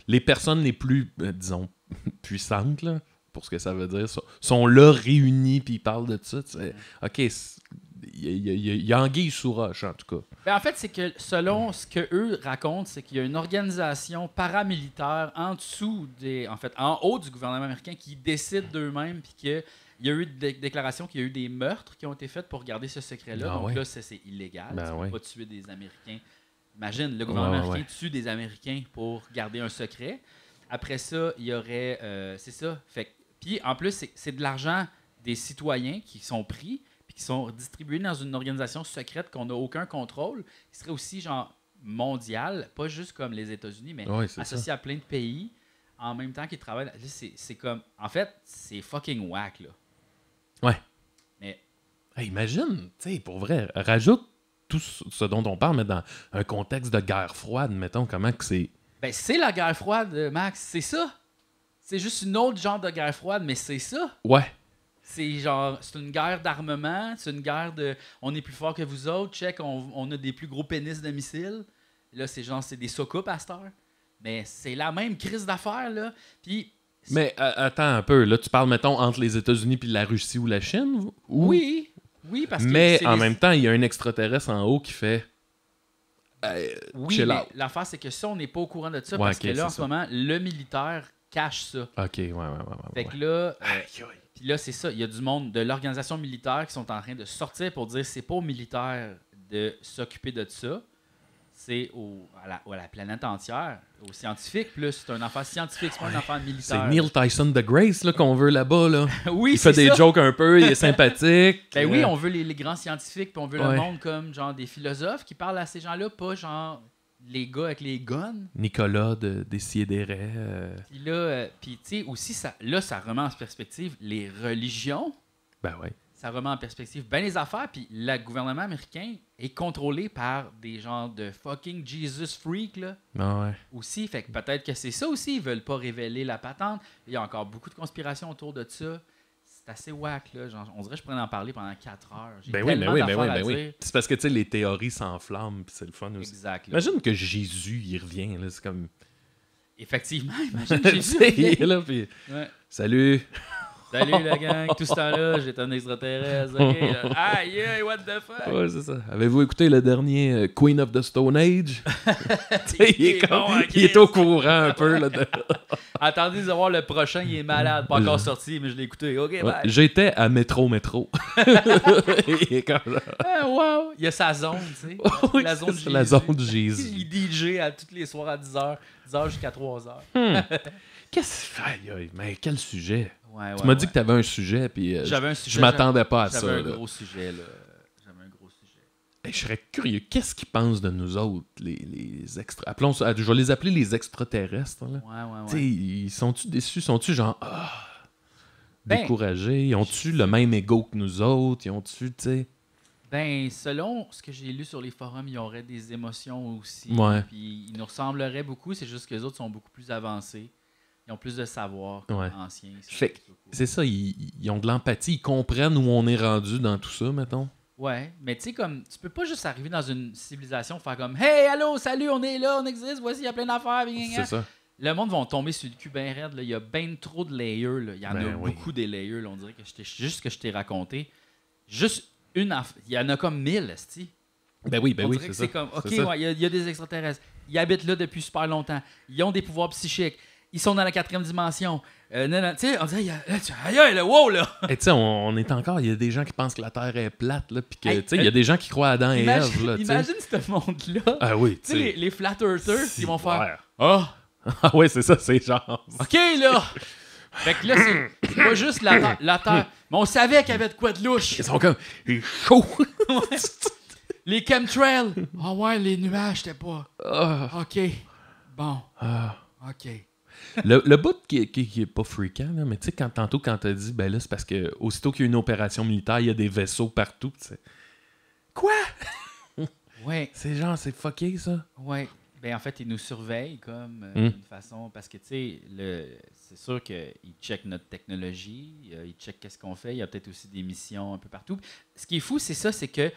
les personnes les plus, disons, puissantes, là, pour ce que ça veut dire, sont là réunis puis ils parlent de ça. OK, il y a anguille sous roche, en tout cas. Ben, en fait, c'est que selon ce qu'eux racontent, c'est qu'il y a une organisation paramilitaire en dessous en haut du gouvernement américain qui décide d'eux-mêmes puis qu'il y a eu des déclarations qu'il y a eu des meurtres qui ont été faits pour garder ce secret-là. Donc là, c'est illégal. Tu ne peux pas tuer des Américains. Imagine, le gouvernement américain tue des Américains pour garder un secret. Après ça, il y aurait... c'est ça. Fait puis, en plus, c'est de l'argent des citoyens qui sont pris puis qui sont distribués dans une organisation secrète qu'on n'a aucun contrôle, qui serait aussi, genre, mondiale, pas juste comme les États-Unis, mais associé à plein de pays, en même temps qu'ils travaillent. Là, c'est comme... En fait, c'est fucking whack, là. Ouais. Mais... Hey, imagine, tu sais, pour vrai, rajoute tout ce dont on parle, mais dans un contexte de guerre froide, mettons, comment que c'est... Ben, c'est la guerre froide, Max, c'est ça. C'est juste une autre genre de guerre froide, mais c'est ça. Ouais. C'est genre, c'est une guerre d'armement, c'est une guerre de on est plus fort que vous autres, check, on a des plus gros pénis de missiles. Là, c'est genre, c'est des socoupes à cette heure. Mais c'est la même crise d'affaires, là. Puis. Mais attends un peu, là, tu parles, mettons, entre les États-Unis puis la Russie ou la Chine? Ou... Oui, parce que. Mais en même temps, il y a un extraterrestre en haut qui fait. Oui, mais l'affaire, c'est que ça, on n'est pas au courant de ça, parce que là, en ce moment, le militaire cache ça. OK, ouais. Fait que là, puis là, c'est ça, il y a du monde de l'organisation militaire qui sont en train de sortir pour dire c'est pas aux militaires de s'occuper de ça, c'est à la planète entière, aux scientifiques plus. C'est une affaire scientifique, c'est pas une affaire militaire. C'est Neil Tyson de Grace là, qu'on veut là-bas. Là. Oui, il fait des jokes un peu, il est sympathique. Ben oui, on veut les grands scientifiques, puis on veut le monde comme genre des philosophes qui parlent à ces gens-là, pas genre les gars avec les guns. Nicolas de Décideret. Puis là, tu sais, aussi, ça remet en perspective les religions. Ben ouais. ça remet en perspective bien les affaires. Puis le gouvernement américain est contrôlé par des genres de fucking Jesus freak, là, Ah ouais. aussi. Fait que peut-être que c'est ça aussi. Ils veulent pas révéler la patente. Il y a encore beaucoup de conspirations autour de ça. C'est assez whack, là. Genre, on dirait que je pourrais en parler pendant 4 heures. J'ai tellement d'affaires à dire. C'est parce que, tu sais, les théories s'enflamment, puis c'est le fun aussi. Exact. Là. Imagine que Jésus, il revient, là, c'est comme... Effectivement, imagine Jésus. il est là, puis... Ouais. Salut! Salut la gang, tout ce temps-là, j'étais un extraterrestre, ok? Aïe, aïe, what the fuck? Ouais, c'est ça. Avez-vous écouté le dernier Queen of the Stone Age? il est au courant un peu, là. Attendez de voir le prochain, il est malade, pas encore sorti, mais je l'ai écouté. Ok, bye. J'étais à Métro. Il est comme là. Ah, wow! Il y a sa zone, tu sais. Oui, la zone de c'est Jésus. la zone de Jésus. Il DJ à tous les soirs à 10h, 10h jusqu'à 3h. Qu'est-ce que... Aïe, aïe, mais quel sujet? Ouais, Tu m'as dit que tu avais un sujet, puis j'avais un sujet, je m'attendais pas à ça. J'avais un là. gros sujet, là. J'avais un gros sujet. Hey, je serais curieux. Qu'est-ce qu'ils pensent de nous autres, les extra... Appelons ça... Je vais les appeler les extraterrestres. Là. Ouais. Tu sais, ils sont-tu déçus? Sont-tu genre... Ben, découragés? Ils ont-tu le même ego que nous autres? Ils ont-tu, tu sais... Ben, selon ce que j'ai lu sur les forums, ils auraient des émotions aussi. Ouais. Puis ils nous ressembleraient beaucoup, c'est juste que les autres sont beaucoup plus avancés. Ils ont plus de savoir que Ouais. les anciens. C'est ça, ils ont de l'empathie, ils comprennent où on est rendu dans tout ça, mettons. Ouais, mais tu sais, comme, tu peux pas juste arriver dans une civilisation faire comme « Hey, allô, salut, on est là, on existe, voici, il y a plein d'affaires. » C'est ça. Le monde va tomber sur le cul bien raide. Là. Il y a bien trop de layers. Là. Il y en a oui. beaucoup des layers. Là. On dirait que juste que je t'ai raconté. Juste une affaire. Il y en a comme 1000, esti. Ben oui, On dirait que c'est comme, OK, ouais, il y a des extraterrestres. Ils habitent là depuis super longtemps. Ils ont des pouvoirs psychiques. Ils sont dans la 4e dimension. Tu sais, on dirait, aïe, là, wow, là. Et tu sais, on est encore, il y a des gens qui pensent que la Terre est plate, là, puis que, tu sais, il y a des gens qui croient à Adam et Ève, là, tu sais. Imagine ce monde-là. Ah oui, tu sais, les flat earthers qui vont faire, Ah ouais, c'est ça, c'est genre... OK, là. Fait que là, c'est pas juste la Terre. Mais on savait qu'il y avait de quoi de louche. Ils sont comme, il est chaud. Les chemtrails. Ah ouais, les nuages, c'était pas. OK. Bon. OK. Le bout qui est pas fréquent, là, mais tu sais, tantôt, quand t'as dit, ben là, c'est parce que aussitôt qu'il y a une opération militaire, il y a des vaisseaux partout, tu sais. Quoi? Ouais. C'est genre, c'est fucké, ça. Ouais. Ben, en fait, ils nous surveillent comme d'une façon. Parce que, tu sais, c'est sûr qu'ils checkent notre technologie, ils checkent qu'est-ce qu'on fait. Il y a peut-être aussi des missions un peu partout. Ce qui est fou, c'est ça, c'est que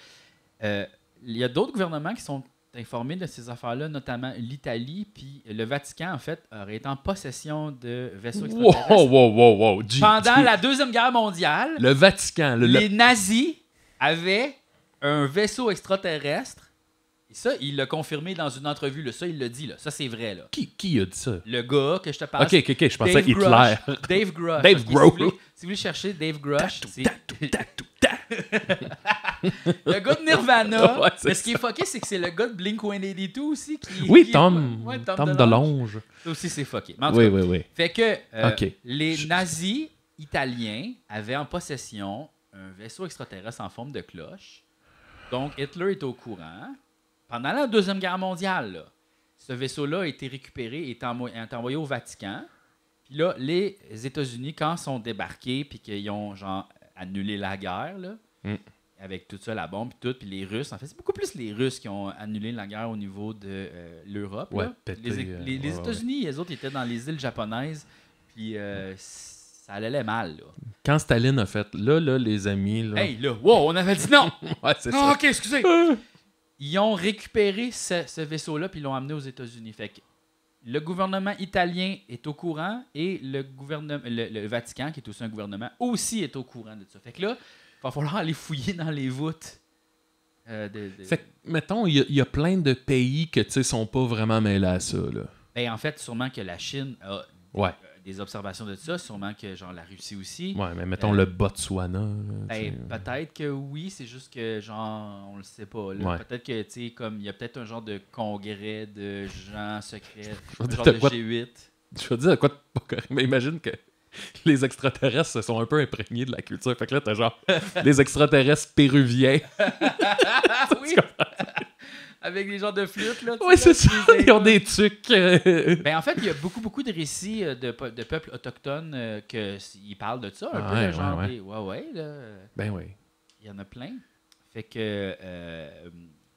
il y a d'autres gouvernements qui sont informés de ces affaires-là, notamment l'Italie, puis le Vatican, en fait, aurait été en possession de vaisseaux extraterrestres. Wow. Pendant la Deuxième Guerre mondiale, le Vatican, les nazis avaient un vaisseau extraterrestre. Et ça, il l'a confirmé dans une entrevue. Là. Ça, il l'a dit. Là. Ça, c'est vrai. Là. Qui a dit ça? Le gars que je te parle. Ok, je pensais Hitler. Dave Grush. Dave Grohl. Si vous voulez chercher Dave Grush, c'est... le gars de Nirvana. Ouais, mais ce qui est fucké, c'est que c'est le gars de Blink-182 aussi. Tom DeLonge. Ça aussi, c'est fucké. Mais en tout cas, Oui. fait que Ok. les nazis italiens avaient en possession un vaisseau extraterrestre en forme de cloche. Donc, Hitler est au courant. Pendant la Deuxième Guerre mondiale, là, ce vaisseau-là a été récupéré et est envoyé au Vatican. Puis là, les États-Unis, quand ils sont débarqués puis qu'ils ont genre annulé la guerre, là, avec tout ça, la bombe et tout, puis les Russes, en fait, c'est beaucoup plus les Russes qui ont annulé la guerre au niveau de l'Europe. Ouais, là. pété, Les États-Unis, les autres étaient dans les îles japonaises, puis ça allait mal. Là. Quand Staline a fait, là, les amis... Là... Hey, là, wow, on avait dit non! Ouais, c'est ça. OK, excusez! Ils ont récupéré ce vaisseau-là puis ils l'ont amené aux États-Unis. Fait que le gouvernement italien est au courant et le Vatican, qui est aussi un gouvernement, aussi est au courant de ça. Fait que là, il va falloir aller fouiller dans les voûtes. Fait que, mettons, il y a plein de pays que, tu sais, sont pas vraiment mêlés à ça, là. Ben, en fait, sûrement que la Chine a des observations de ça. Sûrement que, genre, la Russie aussi. Ouais, mais mettons le Botswana. Là, peut-être que oui, c'est juste que, genre, on le sait pas. Là. Ouais. Peut-être que, tu sais, comme, il y a peut-être un genre de congrès de gens secrets, Je un genre dire de quoi- G8. Je veux dire quoi de pas correct, mais imagine que les extraterrestres se sont un peu imprégnés de la culture. Fait que là, t'as genre des extraterrestres péruviens. Oui. Avec des genres de flûtes, là. Oui, c'est ça. Ils ont des trucs. Ben, en fait, il y a beaucoup de récits de peuples autochtones ils parlent de ça, un peu, le genre des... Ouais, là. Ben oui. Il y en a plein. Fait que...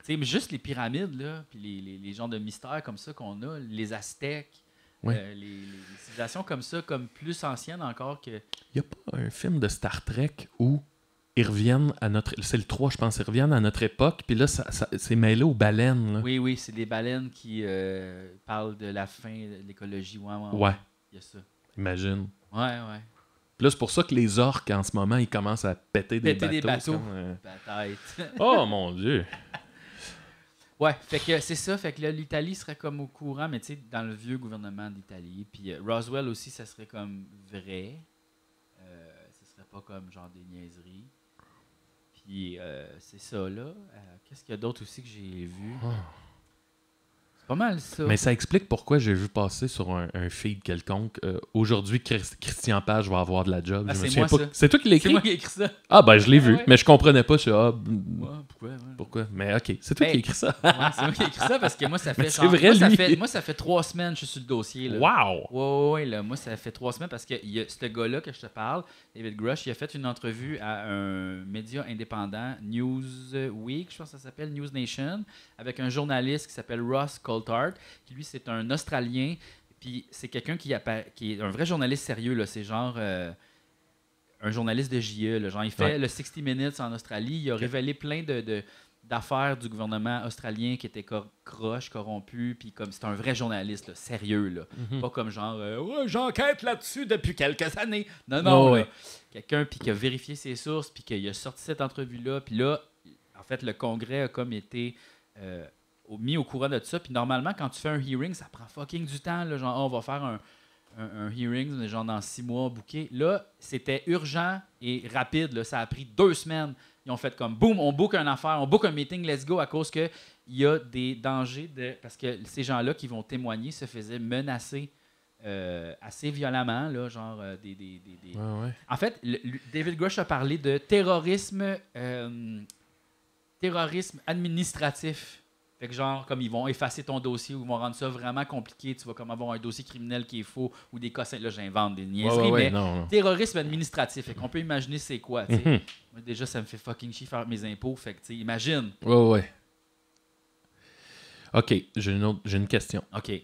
tu sais, juste les pyramides, là, puis les genres de mystères comme ça qu'on a, les Aztèques, les civilisations comme ça, comme plus anciennes encore que... Il n'y a pas un film de Star Trek où ils reviennent à notre... C'est le 3, je pense. Ils reviennent à notre époque, puis là, ça c'est mêlé aux baleines. Là. Oui, c'est des baleines qui parlent de la fin de l'écologie. Ouais. Il y a ça. Imagine. Ouais. Puis là, c'est pour ça que les orques, en ce moment, ils commencent à péter des bateaux. Peut-être. Oh, mon Dieu! Ouais, fait que c'est ça. Fait que là, l'Italie serait comme au courant, mais tu sais, dans le vieux gouvernement d'Italie. Puis Roswell aussi, ça serait comme vrai. Ce serait pas comme genre des niaiseries. Puis c'est ça, là. Qu'est-ce qu'il y a d'autre aussi que j'ai vu? C'est pas mal ça. Mais ça explique pourquoi j'ai vu passer sur un feed quelconque. Aujourd'hui, Christian Page va avoir de la job. Ah, c'est moi, ça. C'est toi qui l'as écrit? C'est moi qui ai écrit ça. Ah, ben je l'ai vu, ouais. mais je comprenais pas. Pourquoi? Mais ok, c'est toi qui as écrit ça. Ouais, c'est moi qui ai écrit ça parce que moi, ça fait... c'est vrai, moi, ça fait 3 semaines que je suis sur le dossier. Là. Wow! Ouais, là, moi, ça fait 3 semaines parce que ce gars-là que je te parle, David Grush, il a fait une entrevue à un média indépendant, Newsweek, je pense que ça s'appelle, News Nation, avec un journaliste qui s'appelle Ross Coulthard, qui lui, c'est un Australien, puis c'est quelqu'un qui est un vrai journaliste sérieux, là, c'est genre... un journaliste de JE, là, genre il fait le 60 Minutes en Australie, il a révélé plein d'affaires du gouvernement australien qui étaient croches, corrompus, puis comme c'est un vrai journaliste, là, sérieux, là. Pas comme genre j'enquête là-dessus depuis quelques années. Non, là. Quelqu'un puis qui a vérifié ses sources, puis qu'il a sorti cette entrevue-là, puis là, en fait, le Congrès a comme été mis au courant de ça, puis normalement, quand tu fais un hearing, ça prend fucking du temps, là, genre on va faire un hearing, genre dans 6 mois, booké. Là, c'était urgent et rapide, là, ça a pris 2 semaines. Ils ont fait comme, boum, on book une affaire, on book un meeting, let's go, à cause qu'il y a des dangers parce que ces gens-là qui vont témoigner se faisaient menacer assez violemment, là, genre des... En fait, David Grush a parlé de terrorisme administratif. Fait que genre, comme ils vont effacer ton dossier ou ils vont rendre ça vraiment compliqué, tu vas comme avoir un dossier criminel qui est faux ou des cas... Là, j'invente des niaiseries, mais non. Terrorisme administratif. Fait qu'on peut imaginer c'est quoi, tu sais. Moi, déjà, ça me fait fucking chier faire mes impôts. Fait que, tu sais, imagine. Ouais. OK, j'ai une question. OK. Tu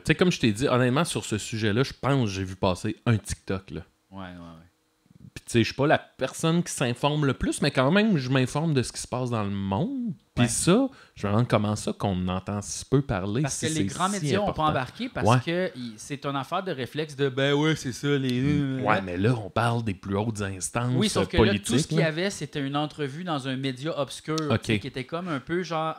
sais, comme je t'ai dit, honnêtement, sur ce sujet-là, je pense que j'ai vu passer un TikTok, là. Ouais. Puis, tu sais, je suis pas la personne qui s'informe le plus, mais quand même, je m'informe de ce qui se passe dans le monde. Puis ça, je me demande comment ça qu'on entend si peu parler. Parce que les grands médias n'ont pas embarqué parce que c'est une affaire de réflexe de c'est ça, les... Ouais, mais là, on parle des plus hautes instances oui, sauf que politiques. Là, tout ce qu'il y avait, c'était une entrevue dans un média obscur qui était comme un peu genre...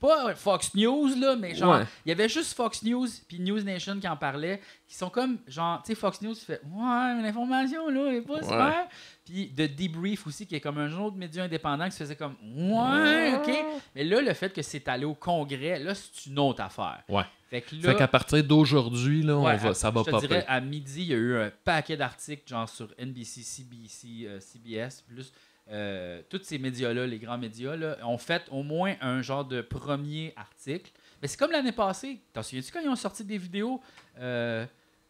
pas Fox News, là, mais genre, il y avait juste Fox News puis News Nation qui en parlait, qui sont comme, genre, tu sais, Fox News fait « Ouais, mais l'information, là, est pas super. » Puis The Debrief aussi, qui est comme un autre média indépendant qui se faisait comme « Ouais, OK. » Mais là, le fait que c'est allé au Congrès, là, c'est une autre affaire. Ouais. Fait qu'à partir d'aujourd'hui, là, ça va pas. Je te dirais, à midi, il y a eu un paquet d'articles, genre sur NBC, CBC, CBS, plus... tous ces médias-là, les grands médias, là, ont fait au moins un genre de premier article. Mais c'est comme l'année passée. T'en souviens-tu quand ils ont sorti des vidéos?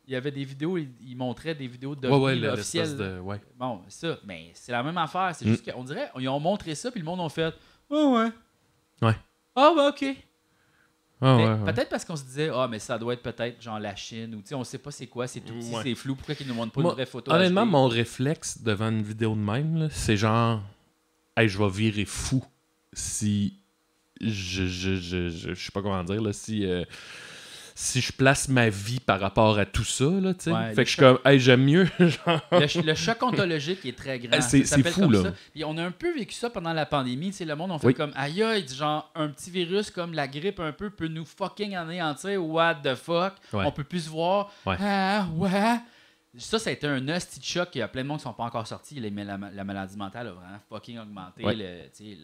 Il y avait des vidéos, ils montraient des vidéos officielles. Bon, ça, mais c'est la même affaire. C'est juste qu'on dirait, ils ont montré ça, puis le monde a fait « ouais. Ah, bah, OK. » Peut-être parce qu'on se disait, mais ça doit être peut-être genre la Chine, ou tu sais, on sait pas c'est quoi, c'est tout petit, c'est flou, pourquoi qu'ils nous montrent pas une vraie photo? Honnêtement, mon réflexe devant une vidéo de même, là, c'est genre, je vais virer fou si je sais pas comment dire, là, si je place ma vie par rapport à tout ça, là, tu sais. Fait que je suis comme, j'aime mieux. Genre... Le choc ontologique est très grand. C'est fou, comme là. Ça. Puis on a un peu vécu ça pendant la pandémie. Tu sais, le monde, on fait comme, aïe, genre, un petit virus comme la grippe un peu peut nous fucking anéantir. What the fuck? On peut plus se voir. Ça a été un hostie de choc. Il y a plein de monde qui sont pas encore sortis. La maladie mentale a vraiment fucking augmenté.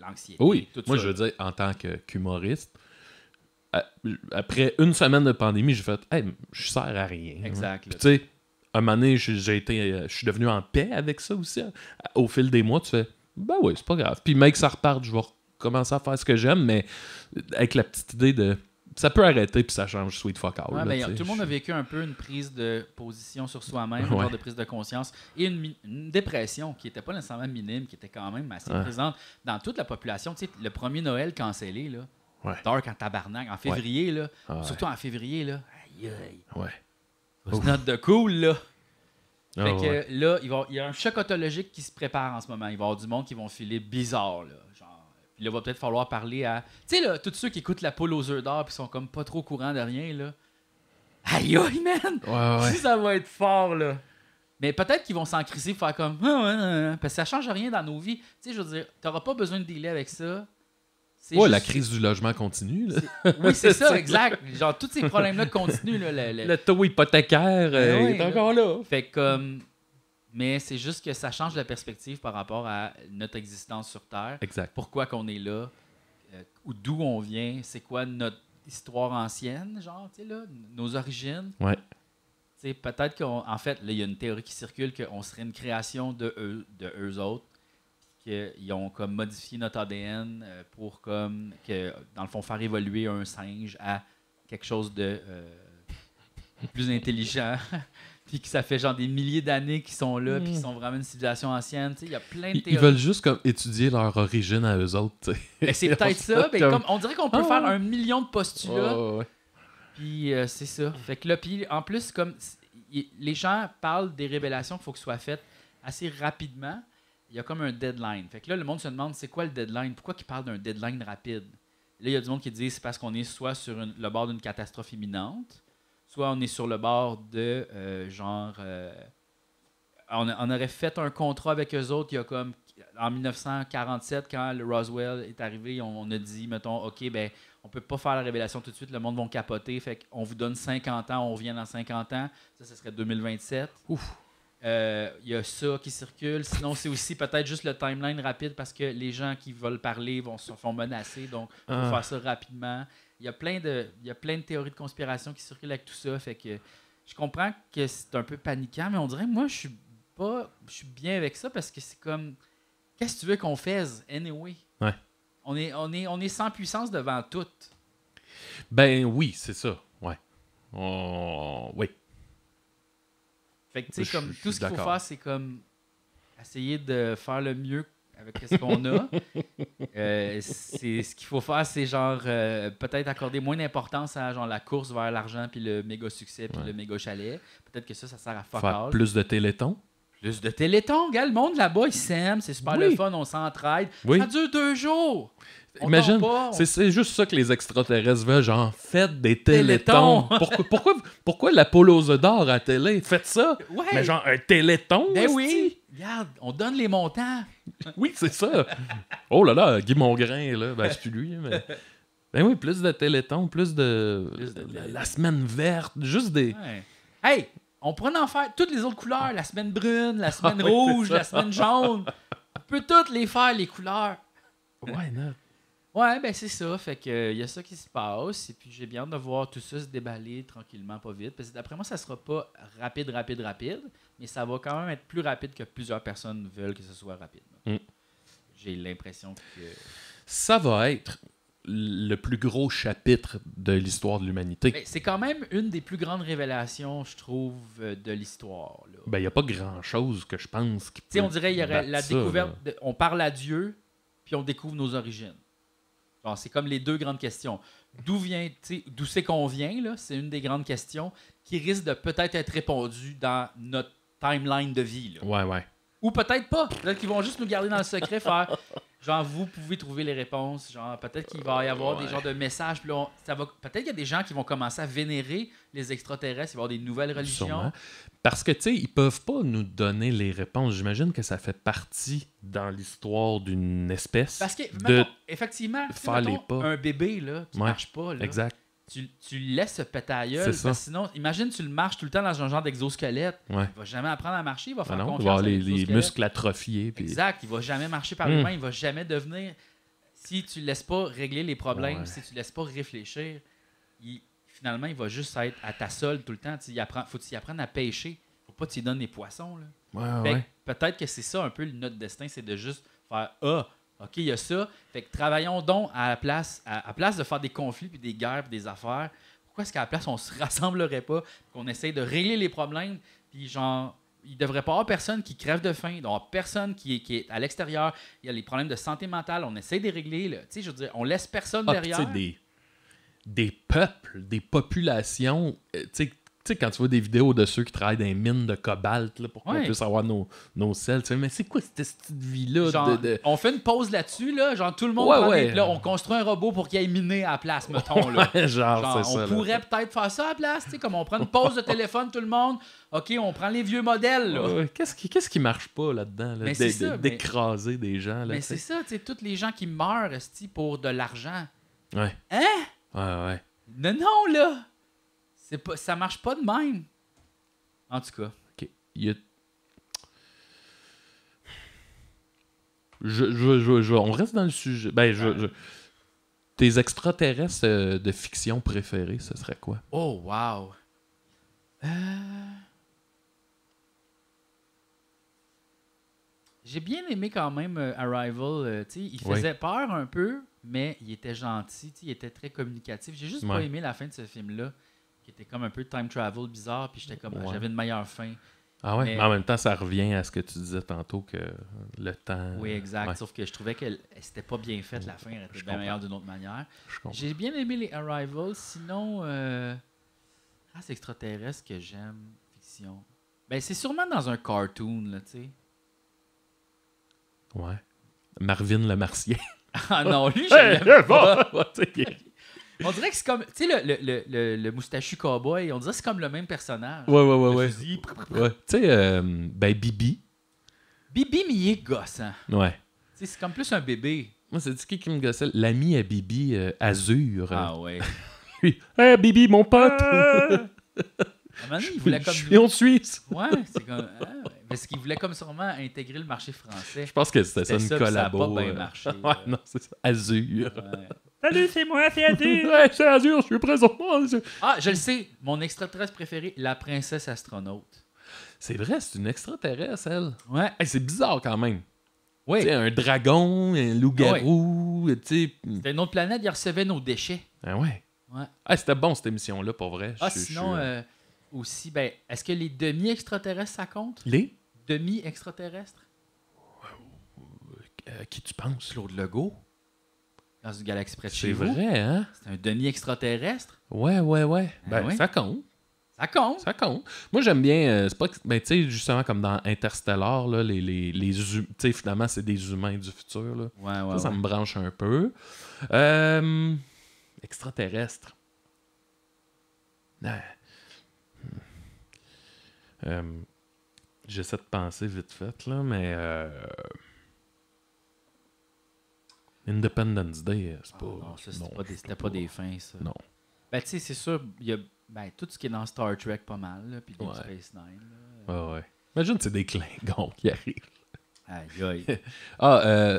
L'anxiété. Oui, tout moi, ça. je veux dire, en tant qu'humoriste, après une semaine de pandémie, j'ai fait je sers à rien. Exact. Puis tu sais, un moment donné, je suis devenu en paix avec ça aussi. Au fil des mois, tu fais oui, c'est pas grave. Puis mec, ça repart, je vais recommencer à faire ce que j'aime, mais avec la petite idée de... Ça peut arrêter, puis ça change sweet fuck all. Ouais, là, tout le monde a vécu un peu une prise de position sur soi-même, un genre de prise de conscience, et une dépression qui n'était pas nécessairement minime, qui était quand même assez présente dans toute la population. Tu sais, le premier Noël cancellé, là, dark en tabarnak, en février, là, surtout en février, là, aïe aïe. Ouais. C'est notre de cool, là. Fait que là, il y a un choc autologique qui se prépare en ce moment. Il va y avoir du monde qui vont filer bizarre, là. Genre, puis là, il va peut-être falloir parler à... Tu sais, là, tous ceux qui écoutent la poule aux œufs d'or puis sont comme pas trop au courant de rien, là. Aïe, aïe, man! Ouais. Ça va être fort, là. Mais peut-être qu'ils vont s'en crisser pour faire comme... parce que ça change rien dans nos vies. Tu sais, je veux dire, t'auras pas besoin de dealer avec ça. La crise du logement continue, là. Oui, c'est ça, exact. Genre, tous ces problèmes-là continuent, là. Le taux hypothécaire est encore là. Fait que comme... Mais c'est juste que ça change la perspective par rapport à notre existence sur Terre. Exact. Pourquoi qu'on est là, d'où on vient, c'est quoi notre histoire ancienne, genre, tu sais, là, nos origines. Ouais. Tu sais, peut-être qu'en fait, là, il y a une théorie qui circule qu'on serait une création de eux autres, qu'ils ont comme modifié notre ADN pour comme, que, dans le fond, faire évoluer un singe à quelque chose de plus intelligent. Puis que ça fait genre des milliers d'années qu'ils sont là, puis qu'ils sont vraiment une civilisation ancienne. Il y a plein de théories. Ils veulent juste comme étudier leur origine à eux autres. C'est peut-être ça. Ben, comme, on dirait qu'on peut faire 1 million de postulats. Puis c'est ça. Fait que là, puis en plus, comme les gens parlent des révélations qu'il faut que soient faites assez rapidement, il y a comme un deadline. Fait que là, le monde se demande c'est quoi le deadline? Pourquoi ils parlent d'un deadline rapide? Là, il y a du monde qui dit c'est parce qu'on est soit sur le bord d'une catastrophe imminente, soit on est sur le bord de on aurait fait un contrat avec eux autres il y a comme en 1947 quand le Roswell est arrivé, on a dit mettons OK ben on peut pas faire la révélation tout de suite, le monde va capoter, fait qu'on vous donne 50 ans, on revient dans 50 ans, ça serait 2027. Il y a ça qui circule, sinon c'est aussi peut-être juste le timeline rapide parce que les gens qui veulent parler se font menacer, donc il faut faire ça rapidement. Il y a plein de théories de conspiration qui circulent avec tout ça. Fait que je comprends que c'est un peu paniquant, mais on dirait que moi, je suis bien avec ça parce que c'est comme... Qu'est-ce que tu veux qu'on fasse, anyway? Ouais. On est sans puissance devant tout. Ben oui, c'est ça. Ouais. Oui. Fait que, tu sais, comme tout ce qu'il faut faire, c'est comme essayer de faire le mieux avec ce qu'on a. C'est ce qu'il faut faire, c'est genre peut-être accorder moins d'importance à genre la course vers l'argent puis le méga succès puis le méga chalet. Peut-être que ça sert à fuck all. Plus de téléthon. Plus de téléthon, gars, le monde là-bas, ils s'aiment, c'est super le fun, on s'entraide. Ça dure 2 jours. Imagine, c'est juste ça que les extraterrestres veulent, genre, faites des télétons. Pourquoi la poule aux œufs d'or à télé? Faites ça. Ouais. Mais genre, un téléthon? Ben oui. Regarde, on donne les montants. Oui, c'est ça. Oh là là, Guy Mongrain, là. Ben, c'est plus lui, mais... Ben oui, plus de télétons, plus de la semaine verte, juste des... Ouais. Hey, on pourrait en faire toutes les autres couleurs. La semaine brune, la semaine rouge, la semaine jaune. On peut toutes les faire, les couleurs. Ouais, non. Ouais, ben c'est ça. Fait que y a ça qui se passe. Et puis j'ai bien hâte de voir tout ça se déballer tranquillement, pas vite. Parce que d'après moi, ça sera pas rapide. Mais ça va quand même être plus rapide que plusieurs personnes veulent que ce soit rapide. J'ai l'impression que... Ça va être le plus gros chapitre de l'histoire de l'humanité. Ben, c'est quand même une des plus grandes révélations, je trouve, de l'histoire. Ben, il n'y a pas grand-chose que je pense qui peut... On dirait qu'il y aurait la découverte... Là. On parle à Dieu, puis on découvre nos origines. Genre, c'est comme les deux grandes questions. D'où c'est qu'on vient, là, c'est une des grandes questions qui risque de peut-être être répondue dans notre timeline de vie. Là. Ouais. Ou peut-être pas. Peut-être qu'ils vont juste nous garder dans le secret, faire genre, vous pouvez trouver les réponses. Genre, peut-être qu'il va y avoir des genres de messages. Puis là, peut-être qu'il y a des gens qui vont commencer à vénérer les extraterrestres. Il va y avoir des nouvelles religions. Sûrement. Parce que, tu sais, ils peuvent pas nous donner les réponses. J'imagine que ça fait partie dans l'histoire d'une espèce. Parce que, effectivement, faire les pas. Un bébé là, qui marche pas. Là, exact. Tu le laisses se péter à la gueule, parce que sinon, imagine tu le marches tout le temps dans un genre d'exosquelette. Il va jamais apprendre à marcher, il va faire confiance. Il va avoir les muscles atrophiés. Puis... Exact, il va jamais marcher par lui-même, il va jamais devenir... Si tu le laisses pas régler les problèmes, si tu le laisses pas réfléchir, finalement, il va juste être à ta solde tout le temps. Faut que tu y apprennes à pêcher. Faut pas que tu lui donnes des poissons. Là. Peut-être que c'est ça un peu notre destin, c'est de juste faire OK, il y a ça. Fait que travaillons donc à la place, à place de faire des conflits, puis des guerres, puis des affaires. Pourquoi est-ce qu'à la place, on se rassemblerait pas, qu'on essaye de régler les problèmes, puis genre, il devrait pas avoir personne qui crève de faim, donc personne qui est à l'extérieur. Il y a les problèmes de santé mentale, on essaie de les régler. Là. Tu sais, je veux dire, on laisse personne derrière. Tu sais, des peuples, des populations, tu sais, quand tu vois des vidéos de ceux qui travaillent dans les mines de cobalt là, pour qu'on puisse avoir nos sels, tu sais, mais c'est quoi cette petite vie-là? Genre, on fait une pause là-dessus, là, genre tout le monde là, on construit un robot pour qu'il aille miner à la place, mettons. Là. genre, c'est on pourrait peut-être faire ça à la place, tu sais, comme on prend une pause de téléphone, tout le monde, OK, on prend les vieux modèles. Là. Qu'est-ce qui marche pas là-dedans? Là? D'écraser des gens. Là, mais c'est ça, tu sais, tous les gens qui meurent pour de l'argent. Ouais. Hein? Ouais. Non, là! Ça marche pas de même. En tout cas. OK. On reste dans le sujet. Tes extraterrestres de fiction préférés, ce serait quoi? Oh, wow! J'ai bien aimé quand même Arrival. Il faisait peur un peu, mais il était gentil. Il était très communicatif. J'ai juste pas aimé la fin de ce film-là, qui était comme un peu time travel bizarre, puis j'étais comme j'avais une meilleure fin. Ah ouais? Mais en même temps, ça revient à ce que tu disais tantôt, que le temps... Oui, exact. Ouais. Sauf que je trouvais que c'était pas bien faite, la fin. Elle était bien meilleure d'une autre manière. J'ai bien aimé les Arrival. Sinon, c'est extraterrestre que j'aime, fiction. Ben, c'est sûrement dans un cartoon, là, tu sais. Ouais. Marvin le Martien. Ah non, lui, j'aime pas. On dirait que c'est comme... Tu sais, le moustachu cowboy, on dirait que c'est comme le même personnage. Ouais. Tu sais, Bibi. Bibi, mais il est gossant. Ouais. Tu sais, c'est comme plus un bébé. Moi, c'est qui me gossait? L'ami à Bibi, Azur. Ah ouais. Lui, hey, Bibi, mon pote! À un moment donné, il voulait comme... Chion suisse! Ouais, c'est comme... Parce qu'il voulait comme sûrement intégrer le marché français. Je pense que c'était ça, une collabo. Ça n'a pas bien marché. Ouais, non, c'est ça. Azur. Ouais. Salut, c'est moi, c'est Azur! Ouais, c'est Azur, je suis présentement. Ah, je le sais. Mon extraterrestre préféré, la princesse astronaute. C'est vrai, c'est une extraterrestre, elle. Ouais. Hey, c'est bizarre quand même. Oui. Tu sais, un dragon, un loup-garou, tu sais. C'était une autre planète, il recevait nos déchets. Ah ouais. Ouais. Ah, c'était bon cette émission-là, pour vrai. Sinon, aussi, est-ce que les demi-extraterrestres, ça compte? Les? Demi-extraterrestres? Qui tu penses? Claude Legault? Dans une galaxie près de chez vous. C'est vrai, hein? C'est un demi-extraterrestre? Ouais. Ouais. Ça compte. Ça compte. Moi, j'aime bien... c'est pas que... tu sais, justement, comme dans Interstellar, là, tu sais, finalement, c'est des humains du futur, là. Ouais. Ça me branche un peu. Extraterrestre. J'essaie de penser vite fait, là, mais... Independence Day, c'est pas... non, ça, c'était pas des fins, ça. Non. Ben, tu sais, c'est sûr, il y a tout ce qui est dans Star Trek, pas mal, là, puis Deep Space Nine. Là. Ouais. Imagine, c'est des Klingons qui arrivent. Aïe.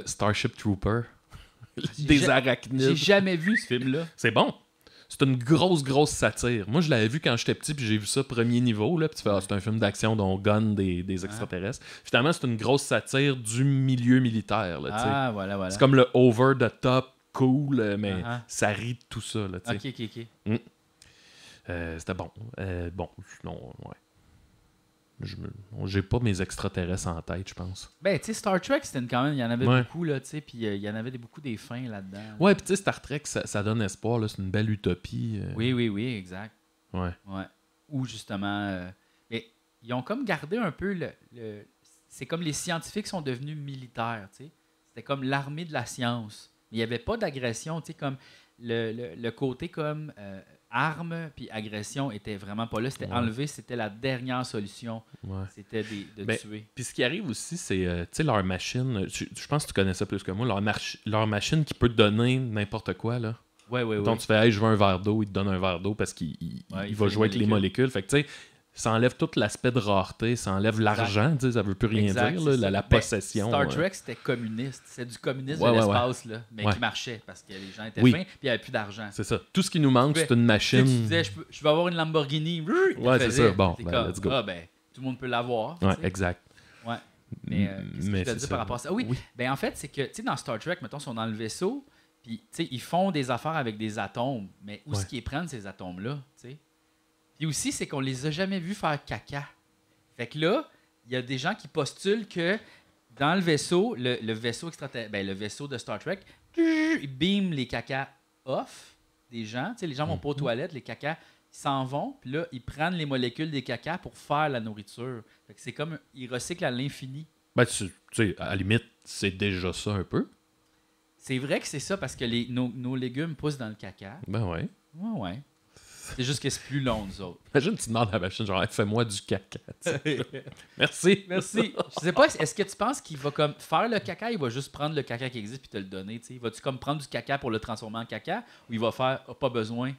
Starship Trooper. Des arachnides. J'ai jamais vu ce film-là. C'est bon. C'est une grosse satire. Moi, je l'avais vu quand j'étais petit, puis j'ai vu ça premier niveau, là, puis tu fais, c'est un film d'action dont on gonne des extraterrestres. Finalement, c'est une grosse satire du milieu militaire, là, voilà. C'est comme le over the top cool, mais ça rit de tout ça, là, tu sais. OK. C'était bon. Sinon, ouais. J'ai pas mes extraterrestres en tête, je pense. Ben, tu sais, Star Trek, quand même, il y en avait beaucoup, là, tu sais, puis il y en avait beaucoup des fins là-dedans. Ouais, puis tu sais, Star Trek, ça donne espoir, là, c'est une belle utopie. Oui, exact. Ouais. Ou justement, mais ils ont comme gardé un peu c'est comme les scientifiques sont devenus militaires, tu sais. C'était comme l'armée de la science. Mais il n'y avait pas d'agression, tu sais, comme le côté comme... armes puis agression était vraiment pas là. C'était enlevé, c'était la dernière solution. C'était de tuer. Puis ce qui arrive aussi, c'est tu sais, leur machine. Je pense que tu connais ça plus que moi. Leur machine qui peut te donner n'importe quoi, là. Ouais. Donc tu fais, hey, je veux un verre d'eau, il te donne un verre d'eau parce qu'il va jouer avec les molécules. Fait que tu sais, ça enlève tout l'aspect de rareté, ça enlève l'argent, tu sais, ça veut plus rien dire, là, la possession. Star Trek, c'était communiste. C'est du communisme de l'espace, là, mais qui marchait parce que les gens étaient fins et il n'y avait plus d'argent. C'est ça. Tout ce qui nous manque, c'est une machine. Tu disais, je vais avoir une Lamborghini. Ouais, c'est ça. Bon, let's go. Tout le monde peut l'avoir. Ouais, exact. Ouais. Mais qu'est-ce que je veux dire c'est par rapport à ça? Oui, ben en fait, c'est que, tu sais, dans Star Trek, mettons, ils sont dans le vaisseau, puis, tu sais, ils font des affaires avec des atomes, mais où est-ce qu'ils prennent ces atomes-là, tu sais? Puis aussi, c'est qu'on les a jamais vus faire caca. Fait que là, il y a des gens qui postulent que dans le vaisseau, le vaisseau le vaisseau de Star Trek, il beam les caca off des gens. Tu sais, les gens vont pas aux toilettes, les caca, ils s'en vont, puis là, ils prennent les molécules des caca pour faire la nourriture. Fait que c'est comme, ils recyclent à l'infini. Ben, tu sais, à la limite, c'est déjà ça un peu. C'est vrai que c'est ça, parce que nos légumes poussent dans le caca. Ben ouais. Ouais. C'est juste que c'est plus long, nous autres. Imagine, tu demandes à la machine, genre, fais-moi du caca. Merci. Merci. Je sais pas, est-ce que tu penses qu'il va comme faire le caca, il va juste prendre le caca qui existe puis te le donner, tu sais? Va-tu comme prendre du caca pour le transformer en caca, ou il va faire pas besoin?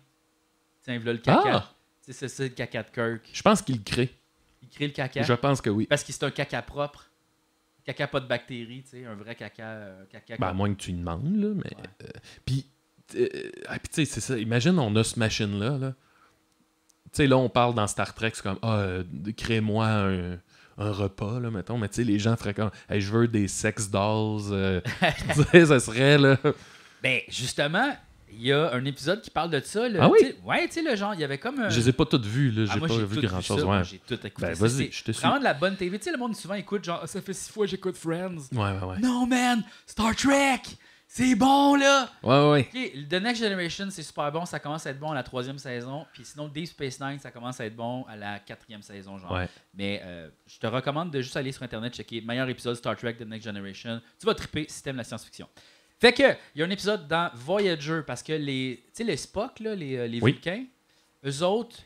Tiens, voilà le caca. Tu sais, c'est le caca de Kirk. Je pense qu'il le crée. Il crée le caca. Je pense que oui. Parce que c'est un caca propre. Caca pas de bactéries, tu sais, un vrai caca. Ben, à moins que tu lui demandes, là, mais... Puis, tu sais, c'est ça. Imagine, on a ce machine-là, là. Tu sais, là, on parle dans Star Trek, c'est comme, crée-moi un repas, là, mettons. Mais tu sais, les gens feraient comme, hey, je veux des sex dolls. Tu sais, ça serait, là... Ben, justement, il y a un épisode qui parle de ça, là. Ah oui? Ouais, tu sais, le genre, il y avait comme... Je les ai pas toutes vues, là. J'ai moi, pas vu grand-chose. Moi, Ouais. j'ai tout écouté. Ben, vas-y, je te suis. Vraiment de la bonne TV. Tu sais, le monde souvent écoute, genre, ça fait 6 fois que j'écoute Friends. Ouais. Non, man! Star Trek! C'est bon, là! Ouais. OK, The Next Generation, c'est super bon. Ça commence à être bon à la 3e saison. Puis sinon, Deep Space Nine, ça commence à être bon à la 4e saison, genre. Ouais. Mais je te recommande de juste aller sur Internet, checker meilleur épisode Star Trek The Next Generation. Tu vas triper si t'aimes la science-fiction. Fait que, il y a un épisode dans Voyager, parce que les Spock, là, les Vulcains, eux autres,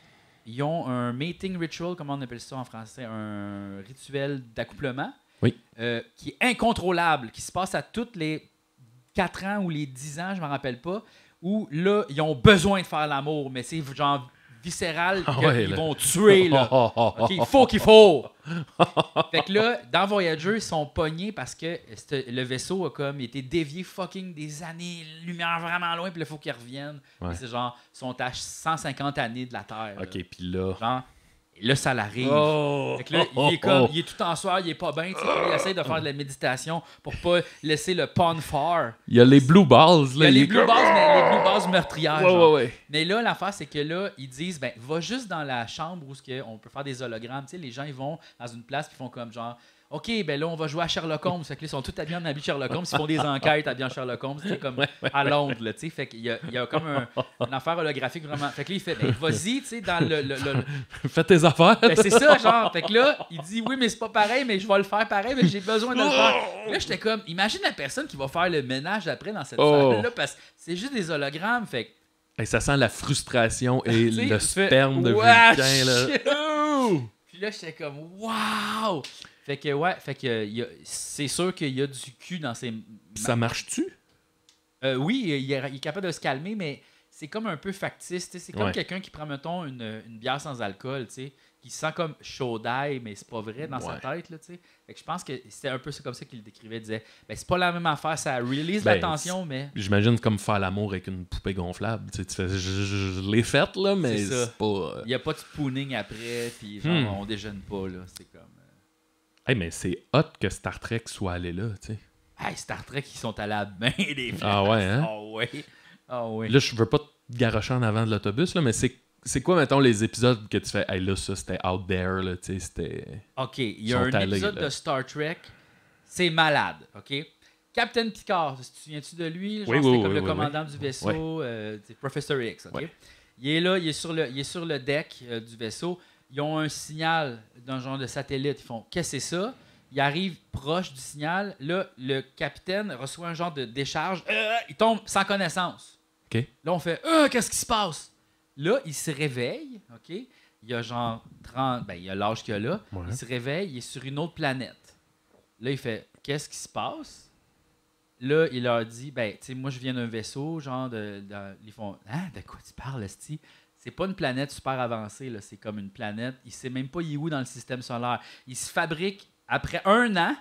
ils ont un mating ritual, comment on appelle ça en français, un rituel d'accouplement, qui est incontrôlable, qui se passe à toutes les 4 ans ou les 10 ans, je ne me rappelle pas, où là, ils ont besoin de faire l'amour, mais c'est genre viscéral qu'ils vont tuer, là. Okay, il faut. Fait que là, dans Voyager, ils sont pognés parce que le vaisseau a comme été dévié fucking des années-lumière vraiment loin, puis là, il faut qu'ils reviennent. C'est genre, ils sont à 150 années de la Terre. OK, puis là... Genre, là, ça l'arrive. Fait que là, il est tout en soir, il est pas bien. Il essaie de faire de la méditation pour pas laisser le pun far. Il y a les blue balls. Là, il y a les blue balls, mais les blue balls meurtrières. Ouais. Mais là, l'affaire, c'est que là, ils disent, ben, va juste dans la chambre où on peut faire des hologrammes. Tu sais, les gens, ils vont dans une place et font comme genre, OK, ben là, on va jouer à Sherlock Holmes. Fait que là, ils sont tous habillés en habit Sherlock Holmes. Ils font des enquêtes habillés en Sherlock Holmes. C'est comme à Londres, là, tu sais. Fait qu'il y a comme une affaire holographique vraiment. Fait que là, il fait, ben, vas-y, tu sais, dans le... Fais tes affaires. Ben, c'est ça, genre. Fait que là, il dit, oui, mais c'est pas pareil, mais je vais le faire pareil, mais j'ai besoin de le faire. Là, j'étais comme, imagine la personne qui va faire le ménage après dans cette salle-là, parce que c'est juste des hologrammes. Fait que... Et ça sent la frustration et le sperme de Vulcain, là. Puis là, j'étais comme, wow! Fait que, c'est sûr qu'il y a du cul dans ces... Ça marche-tu? Oui, il est capable de se calmer, mais c'est comme un peu factice. T'sais. C'est comme quelqu'un qui prend, mettons, une bière sans alcool, t'sais, qui sent comme chaud d'ail, mais c'est pas vrai dans sa tête. Là, t'sais. Fait que je pense que c'était un peu comme ça qu'il le décrivait. Il disait, ben, c'est pas la même affaire, ça release l'attention, mais... J'imagine comme faire l'amour avec une poupée gonflable. Tu fais, je l'ai faite, là, mais c'est pas... Il n'y a pas de spooning après, puis genre, on déjeune pas, là. C'est comme... Hey, mais c'est hot que Star Trek soit allé là, tu sais. Hey, Star Trek, ils sont allés à bien des places. Ah ouais, hein? Ah ouais. Là, je veux pas te garocher en avant de l'autobus, là, mais c'est quoi, mettons, les épisodes que tu fais, hey, là, ça, c'était out there, là, tu sais, c'était... OK, il y a un épisode de Star Trek, c'est malade, OK? Captain Picard, te souviens-tu de lui? Genre, c'était comme le commandant du vaisseau, Professor X, OK? Il est là, il est sur le deck du vaisseau. Ils ont un signal d'un genre de satellite. Ils font, qu'est-ce que c'est ça? Ils arrivent proche du signal. Là, le capitaine reçoit un genre de décharge. Il tombe sans connaissance. OK. Là, on fait, qu'est-ce qui se passe? Là, il se réveille. OK? Il a genre 30... Ben, il a l'âge qu'il a là. Ouais. Il se réveille. Il est sur une autre planète. Là, il fait, qu'est-ce qui se passe? Là, il leur dit, ben, tu sais, moi, je viens d'un vaisseau, genre ils font, de quoi tu parles, esti? C'est pas une planète super avancée, là. C'est comme une planète. Il sait même pas il est où dans le système solaire. Il se fabrique, après 1 an,